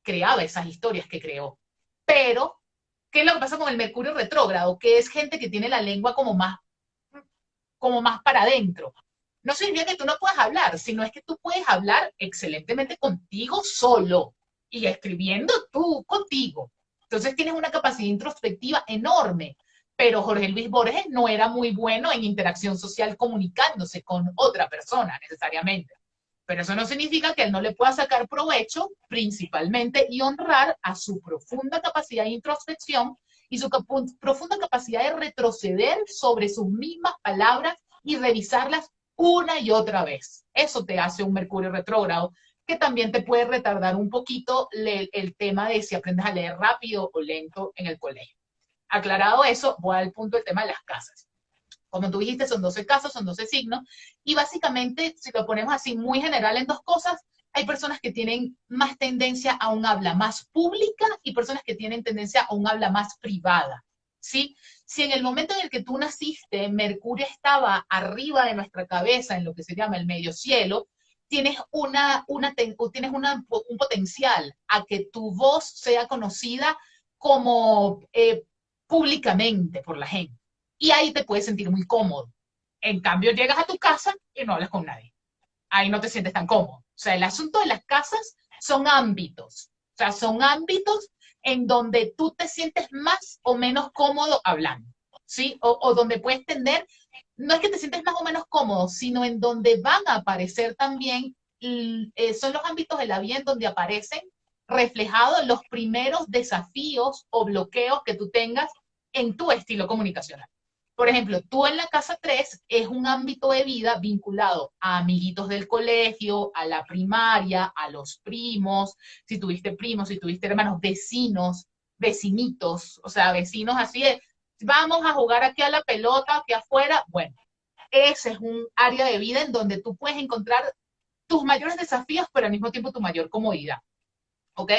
creaba esas historias que creó. Pero, ¿qué es lo que pasa con el Mercurio retrógrado? Que es gente que tiene la lengua como más para adentro. No significa que tú no puedas hablar, sino es que tú puedes hablar excelentemente contigo solo y escribiendo tú contigo. Entonces tienes una capacidad introspectiva enorme, pero Jorge Luis Borges no era muy bueno en interacción social comunicándose con otra persona necesariamente. Pero eso no significa que él no le pueda sacar provecho principalmente y honrar a su profunda capacidad de introspección y su profunda capacidad de retroceder sobre sus mismas palabras y revisarlas una y otra vez. Eso te hace un Mercurio retrógrado, que también te puede retardar un poquito el tema de si aprendes a leer rápido o lento en el colegio. Aclarado eso, voy al punto del tema de las casas. Como tú dijiste, son 12 casas, son 12 signos, y básicamente, si lo ponemos así muy general en dos cosas, hay personas que tienen más tendencia a un habla más pública y personas que tienen tendencia a un habla más privada, ¿sí? Si en el momento en el que tú naciste, Mercurio estaba arriba de nuestra cabeza, en lo que se llama el medio cielo, tienes, un potencial a que tu voz sea conocida como públicamente por la gente. Y ahí te puedes sentir muy cómodo. En cambio, llegas a tu casa y no hablas con nadie. Ahí no te sientes tan cómodo. O sea, el asunto de las casas son ámbitos. O sea, son ámbitos en donde tú te sientes más o menos cómodo hablando, ¿sí? O donde puedes tener, no es que te sientes más o menos cómodo, sino en donde van a aparecer también, son los ámbitos de la vida en donde aparecen reflejados los primeros desafíos o bloqueos que tú tengas en tu estilo comunicacional. Por ejemplo, tú en la casa 3 es un ámbito de vida vinculado a amiguitos del colegio, a la primaria, a los primos, si tuviste hermanos, vecinos, vecinitos, o sea, vecinos así de, vamos a jugar aquí a la pelota, aquí afuera. Bueno, ese es un área de vida en donde tú puedes encontrar tus mayores desafíos, pero al mismo tiempo tu mayor comodidad. ¿Ok?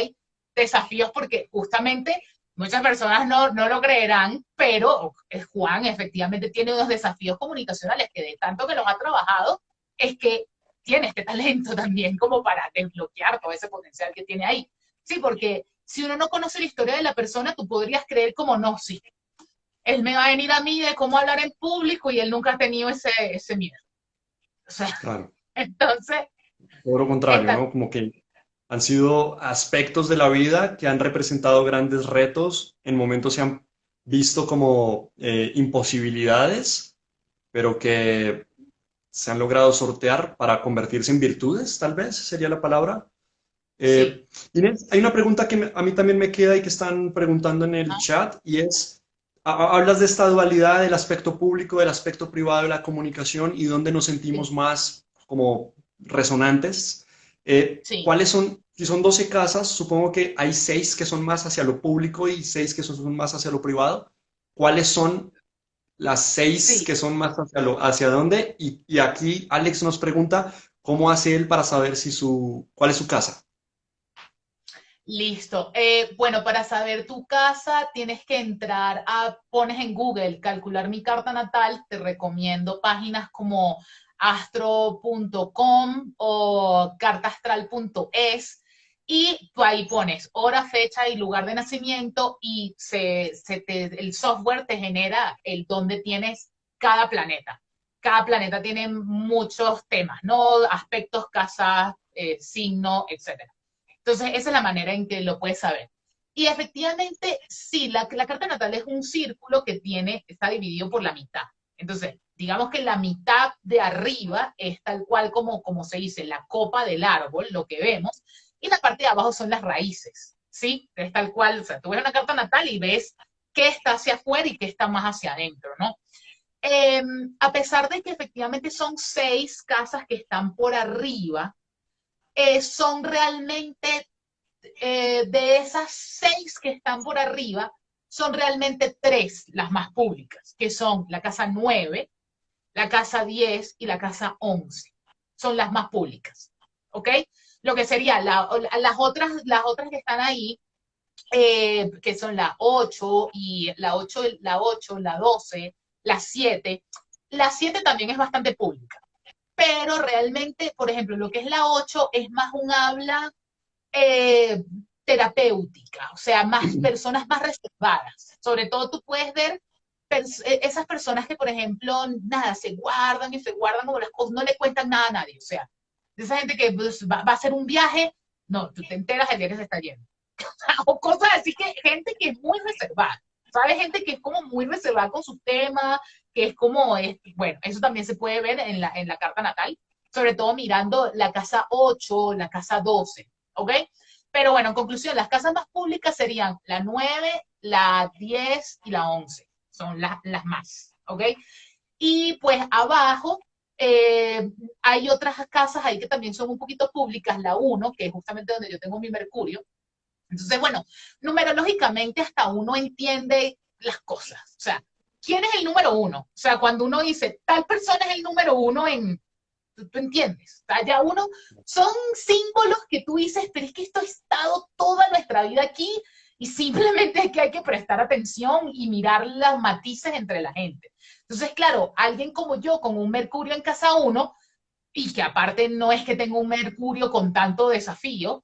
Desafíos porque justamente muchas personas no lo creerán, pero Juan efectivamente tiene unos desafíos comunicacionales que de tanto que los ha trabajado, es que tiene este talento también como para desbloquear todo ese potencial que tiene ahí. Sí, porque si uno no conoce la historia de la persona, tú podrías creer como no, sí, él me va a venir a mí de cómo hablar en público y él nunca ha tenido ese miedo. O sea, claro. entonces, Todo lo contrario, esta, ¿no? Como que han sido aspectos de la vida que han representado grandes retos, en momentos se han visto como imposibilidades, pero que se han logrado sortear para convertirse en virtudes, tal vez sería la palabra. sí. Inés, hay una pregunta que a mí también me queda y que están preguntando en el Ajá, chat y es, hablas de esta dualidad del aspecto público, del aspecto privado de la comunicación y dónde nos sentimos sí, más como resonantes. sí. ¿Cuáles son, si son 12 casas, supongo que hay 6 que son más hacia lo público y 6 que son más hacia lo privado? ¿Cuáles son las 6 Sí, que son más hacia dónde? Y aquí Alex nos pregunta, ¿cómo hace él para saber si cuál es su casa? listo. Bueno, para saber tu casa tienes que entrar pones en Google, calcular mi carta natal, te recomiendo páginas como astro.com o cartastral.es y tú ahí pones hora, fecha y lugar de nacimiento y el software te genera el dónde tienes cada planeta. Cada planeta tiene muchos temas, ¿no? Aspectos, casas, signo, etcétera. Entonces, esa es la manera en que lo puedes saber. Y efectivamente, sí, la carta natal es un círculo que está dividido por la mitad. Entonces, digamos que la mitad de arriba es tal cual como se dice, la copa del árbol, lo que vemos, y la parte de abajo son las raíces, ¿sí? Es tal cual, o sea, tú ves una carta natal y ves qué está hacia afuera y qué está más hacia adentro, ¿no? Eh, a pesar de que efectivamente son 6 casas que están por arriba, son realmente de esas 6 que están por arriba, son realmente 3 las más públicas, que son la casa 9, la casa 10 y la casa 11. Son las más públicas, ¿ok? Lo que sería las otras que están ahí, que son la 8 y la 12, la 7. La 7 también es bastante pública, pero realmente, por ejemplo, lo que es la 8 es más un habla eh, terapéutica, o sea, más personas más reservadas. Sobre todo tú puedes ver esas personas que, por ejemplo, nada, se guardan y se guardan como las cosas, no le cuentan nada a nadie, o sea, de esa gente que pues, va a hacer un viaje, no, tú te enteras el día que se está yendo. O cosas así, que gente que es muy reservada, ¿sabes? Gente que es como muy reservada con sus temas, que es como, bueno, eso también se puede ver en la carta natal, sobre todo mirando la casa 8, la casa 12, ¿ok? Pero bueno, en conclusión, las casas más públicas serían la 9, la 10 y la 11, son las más, ¿ok? Y pues abajo hay otras casas ahí que también son un poquito públicas, la 1, que es justamente donde yo tengo mi Mercurio. Entonces, bueno, numerológicamente hasta uno entiende las cosas. O sea, ¿quién es el número 1? O sea, cuando uno dice, tal persona es el número 1 tú entiendes. O sea, ya uno, son símbolos que tú dices, pero es que esto ha estado toda nuestra vida aquí y simplemente es que hay que prestar atención y mirar los matices entre la gente. Entonces, claro, alguien como yo, con un Mercurio en casa 1, y que aparte no es que tenga un Mercurio con tanto desafío,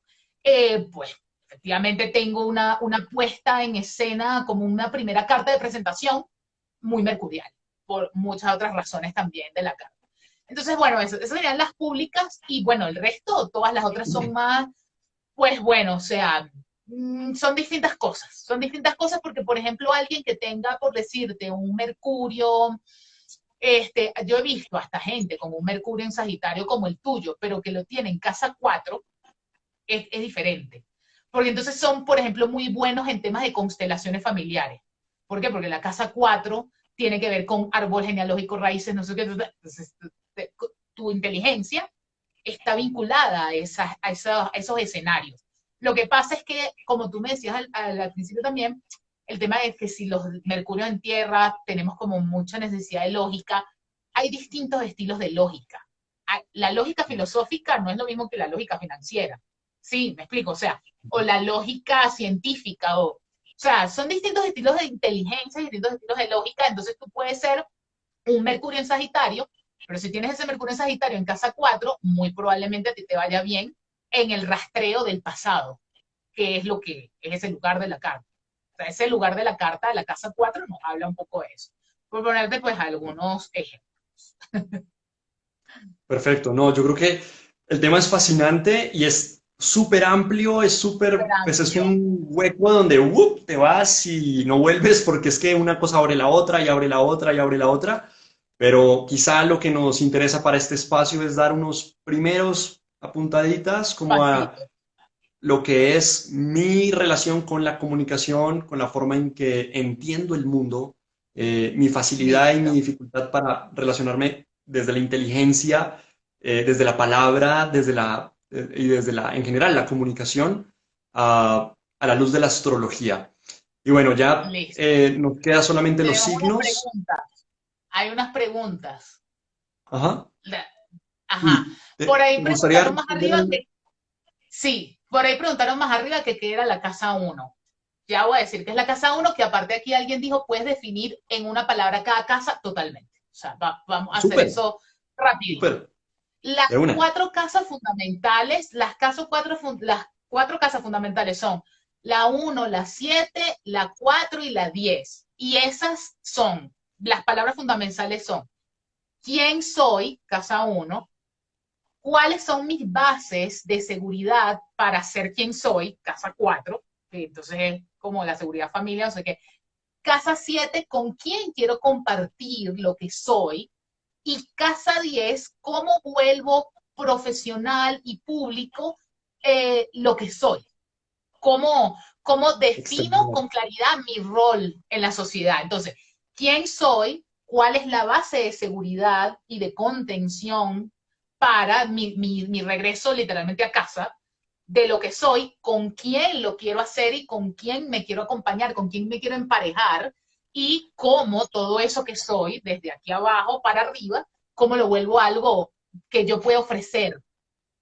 pues efectivamente tengo una puesta en escena como una primera carta de presentación muy mercurial, por muchas otras razones también de la carta. Entonces, bueno, eso serían las públicas y bueno, el resto, todas las otras son más, pues bueno, o sea, son distintas cosas porque, por ejemplo, alguien que tenga, por decirte, un Mercurio, yo he visto hasta gente con un Mercurio en Sagitario como el tuyo, pero que lo tiene en casa 4, es diferente. Porque entonces son, por ejemplo, muy buenos en temas de constelaciones familiares. ¿Por qué? Porque la casa 4 tiene que ver con árbol genealógico, raíces, no sé qué. Entonces, tu inteligencia está vinculada a esos escenarios. Lo que pasa es que, como tú me decías al principio también, el tema es que si los Mercurio en tierra tenemos como mucha necesidad de lógica, hay distintos estilos de lógica. La lógica filosófica no es lo mismo que la lógica financiera. Sí, me explico, o sea, o la lógica científica, o sea, son distintos estilos de inteligencia, distintos estilos de lógica, entonces tú puedes ser un Mercurio en Sagitario, pero si tienes ese Mercurio en Sagitario en casa 4, muy probablemente a ti te vaya bien en el rastreo del pasado, que es lo que es ese lugar de la carta. O sea, ese lugar de la carta de la casa 4 nos habla un poco de eso. Por ponerte pues algunos ejemplos. Perfecto, no, yo creo que el tema es fascinante y es súper amplio, es Súper súper, pues es amplio. un hueco donde te vas y no vuelves porque es que una cosa abre la otra y abre la otra y abre la otra, pero quizá lo que nos interesa para este espacio es dar unos primeros apuntaditas como a Pasito. lo que es mi relación con la comunicación, con la forma en que entiendo el mundo, mi facilidad y mi Listo. dificultad para relacionarme desde la inteligencia, desde la palabra, y desde en general, la comunicación, a la luz de la astrología. Y bueno, ya Listo. nos queda solamente los Tenemos unas signos. preguntas. Hay unas preguntas. Ajá. La- Ajá. Sí. Por ahí ¿Te gustaría preguntaron más responder? arriba que, sí, por ahí preguntaron más arriba que qué era la casa 1. Ya voy a decir que es la casa 1, que aparte aquí alguien dijo, puedes definir en una palabra cada casa totalmente. O sea, vamos a hacer Súper, eso rapidito. súper. Las De una. 4 casas fundamentales, las 4 casas fundamentales son la 1, la 7, la 4 y la 10. Y esas son, las palabras fundamentales son, ¿quién soy? Casa 1. ¿cuáles son mis bases de seguridad para ser quien soy? Casa 4, que entonces es como la seguridad familiar, no sé qué. Casa 7, ¿con quién quiero compartir lo que soy? Y casa 10, ¿cómo vuelvo profesional y público lo que soy? ¿Cómo defino Excelente. con claridad mi rol en la sociedad? Entonces, ¿quién soy? ¿Cuál es la base de seguridad y de contención para mi regreso literalmente a casa? De lo que soy, con quién lo quiero hacer y con quién me quiero acompañar, con quién me quiero emparejar y cómo todo eso que soy, desde aquí abajo para arriba, cómo lo vuelvo algo que yo pueda ofrecer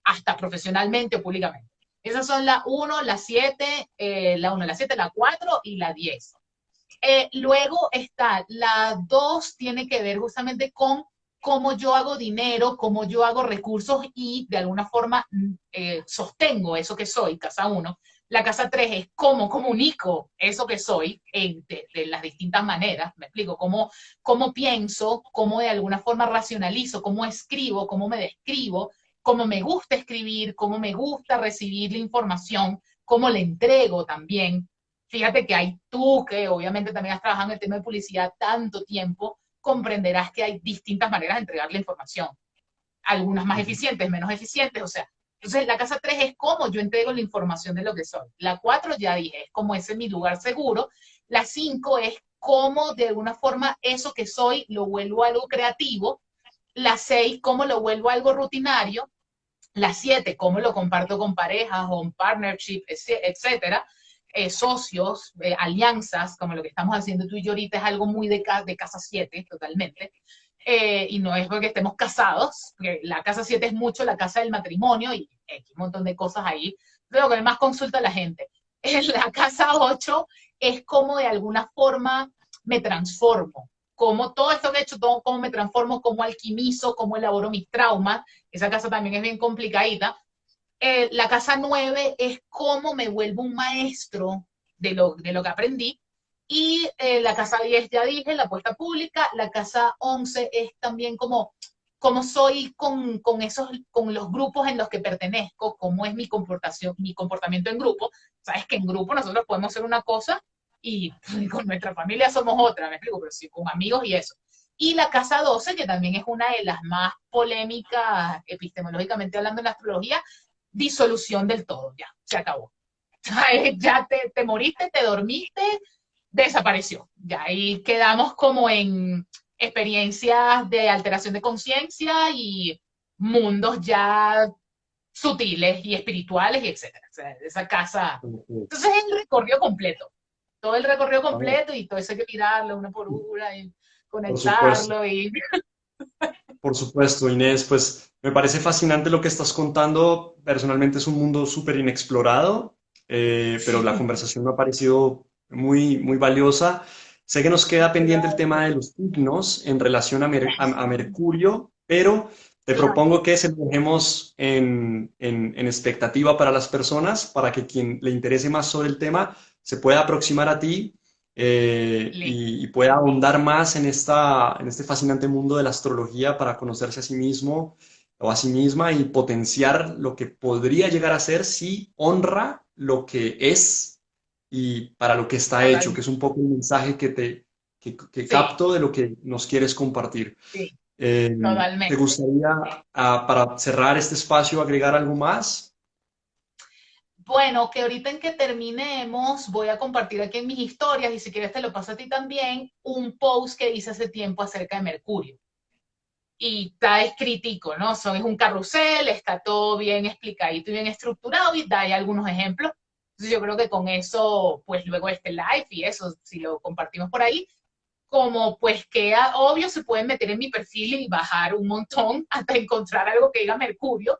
hasta profesionalmente o públicamente. Esas son la 1, la 7, la 1, la 7, la 4 y la 10. Luego está la 2, tiene que ver justamente con cómo yo hago dinero, cómo yo hago recursos y de alguna forma sostengo eso que soy, casa 1. La casa 3 es cómo comunico eso que soy de las distintas maneras, me explico, cómo pienso, cómo de alguna forma racionalizo, cómo escribo, cómo me describo, cómo me gusta escribir, cómo me gusta recibir la información, cómo le entrego también. Fíjate que hay tú, que obviamente también has trabajado en el tema de publicidad tanto tiempo, comprenderás que hay distintas maneras de entregar la información. Algunas más Ujú. eficientes, menos eficientes, o sea. Entonces, la casa 3 es cómo yo entrego la información de lo que soy. La 4 ya dije, es como ese es mi lugar seguro. La 5 es cómo de alguna forma eso que soy lo vuelvo algo creativo. La 6, cómo lo vuelvo algo rutinario. La 7, cómo lo comparto con parejas o en partnership, etcétera. Socios, alianzas, como lo que estamos haciendo tú y yo ahorita, es algo muy de casa 7, totalmente. Y no es porque estemos casados, porque la casa 7 es mucho la casa del matrimonio y hay un montón de cosas ahí. Lo que más consulta la gente. En la casa 8 es como de alguna forma me transformo, como todo esto que he hecho, todo, cómo me transformo, cómo alquimizo, cómo elaboro mis traumas. Esa casa también es bien complicadita. La casa 9 es cómo me vuelvo un maestro de lo que aprendí. Y la casa 10 ya dije, la apuesta pública. La casa 11 es también cómo soy con los grupos en los que pertenezco, cómo es mi comportamiento en grupo. Sabes que en grupo nosotros podemos ser una cosa y con nuestra familia somos otra, me explico, pero sí, con amigos y eso. Y la casa 12, que también es una de las más polémicas epistemológicamente hablando en la astrología, disolución del todo, ya, se acabó. Ya te moriste, te dormiste, desapareció. Ya ahí quedamos como en experiencias de alteración de conciencia y mundos ya sutiles y espirituales y etcétera. O sea, esa casa. Ok. Entonces es el recorrido completo. Todo el recorrido Vamos, completo y todo eso hay que mirarlo una por una y por supuesto. conectarlo y Por supuesto, Inés, pues me parece fascinante lo que estás contando. Personalmente es un mundo súper inexplorado, pero la conversación me ha parecido muy, muy valiosa. Sé que nos queda pendiente el tema de los signos en relación a Mercurio, pero te propongo que se lo dejemos en expectativa para las personas, para que quien le interese más sobre el tema se pueda aproximar a ti y pueda ahondar más en este fascinante mundo de la astrología para conocerse a sí mismo o a sí misma y potenciar lo que podría llegar a ser si honra lo que es y para lo que está hecho, que totalmente. es un poco el mensaje que Sí, capto de lo que nos quieres compartir. sí, Eh, ¿Te totalmente. gustaría, para cerrar este espacio, agregar algo más? Bueno, que ahorita en que terminemos voy a compartir aquí en mis historias y si quieres te lo paso a ti también, un post que hice hace tiempo acerca de Mercurio. Y está escritico, ¿no? Es un carrusel, está todo bien explicadito y bien estructurado y da ahí algunos ejemplos. Entonces yo creo que con eso, pues luego este live y eso, si lo compartimos por ahí, como pues queda obvio, se pueden meter en mi perfil y bajar un montón hasta encontrar algo que diga Mercurio,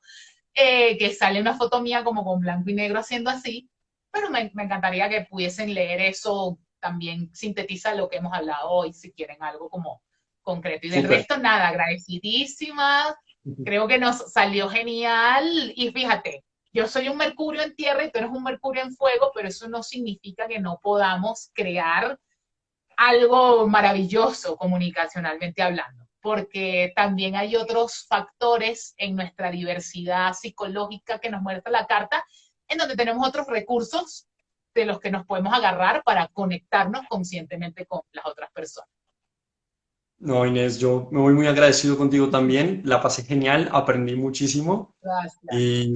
que sale una foto mía como con blanco y negro haciendo así, pero me encantaría que pudiesen leer eso, también sintetiza lo que hemos hablado hoy, si quieren algo como concreto. Y del Súper. resto, nada, agradecidísima, creo que nos salió genial y fíjate, yo soy un Mercurio en tierra y tú eres un Mercurio en fuego, pero eso no significa que no podamos crear algo maravilloso comunicacionalmente hablando. porque también hay otros factores en nuestra diversidad psicológica que nos muestra la carta, en donde tenemos otros recursos de los que nos podemos agarrar para conectarnos conscientemente con las otras personas. No, Inés, yo me voy muy agradecido contigo también. La pasé genial, aprendí muchísimo Gracias. y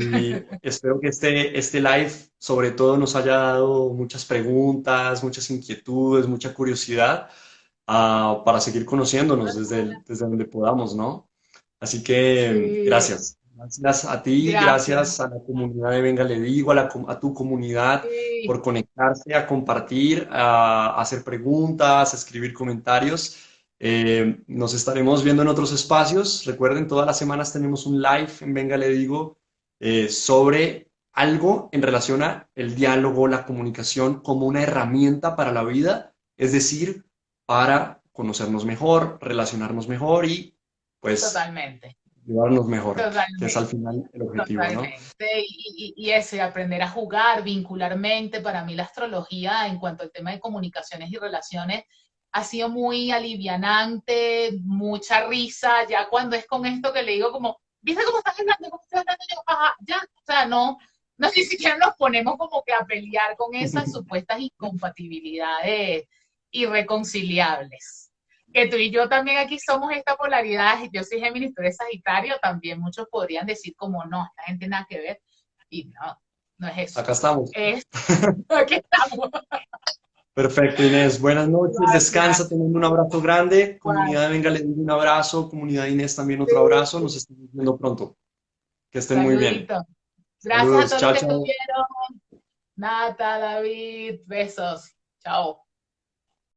espero que este live sobre todo nos haya dado muchas preguntas, muchas inquietudes, mucha curiosidad para seguir conociéndonos desde donde podamos, ¿no? Así que Sí, gracias. Gracias a ti, gracias. gracias a la comunidad de Venga Le Digo, a tu comunidad Sí, por conectarse, a compartir, a hacer preguntas, a escribir comentarios. Nos estaremos viendo en otros espacios. Recuerden, todas las semanas tenemos un live en Venga Le Digo sobre algo en relación a el diálogo, la comunicación como una herramienta para la vida, es decir, para conocernos mejor, relacionarnos mejor y pues totalmente, llevarnos mejor, que es totalmente. al final el objetivo, ¿no? Totalmente. Y ese, aprender a jugar, vincular mente, para mí la astrología en cuanto al tema de comunicaciones y relaciones ha sido muy alivianante, mucha risa, ya cuando es con esto que le digo como, ¿viste cómo estás hablando? ¿Cómo estás hablando? Yo, ajá, ya, o sea, no, no ni siquiera nos ponemos como que a pelear con esas supuestas incompatibilidades irreconciliables. Que tú y yo también aquí somos esta polaridad, yo soy Géminis, tú eres Sagitario, también muchos podrían decir como no, esta gente nada que ver, y no, no es eso, Acá estamos. es, aquí estamos. Perfecto, Inés. Buenas noches, Gracias, descansa, te mando un abrazo grande. Juan. Comunidad Venga, les doy un abrazo. Comunidad Inés también otro abrazo. Nos estamos viendo pronto. Que estén muy bien. Saludito. Gracias a Saludos, todos los chao, que chao. estuvieron. Nata, David, besos. Chao.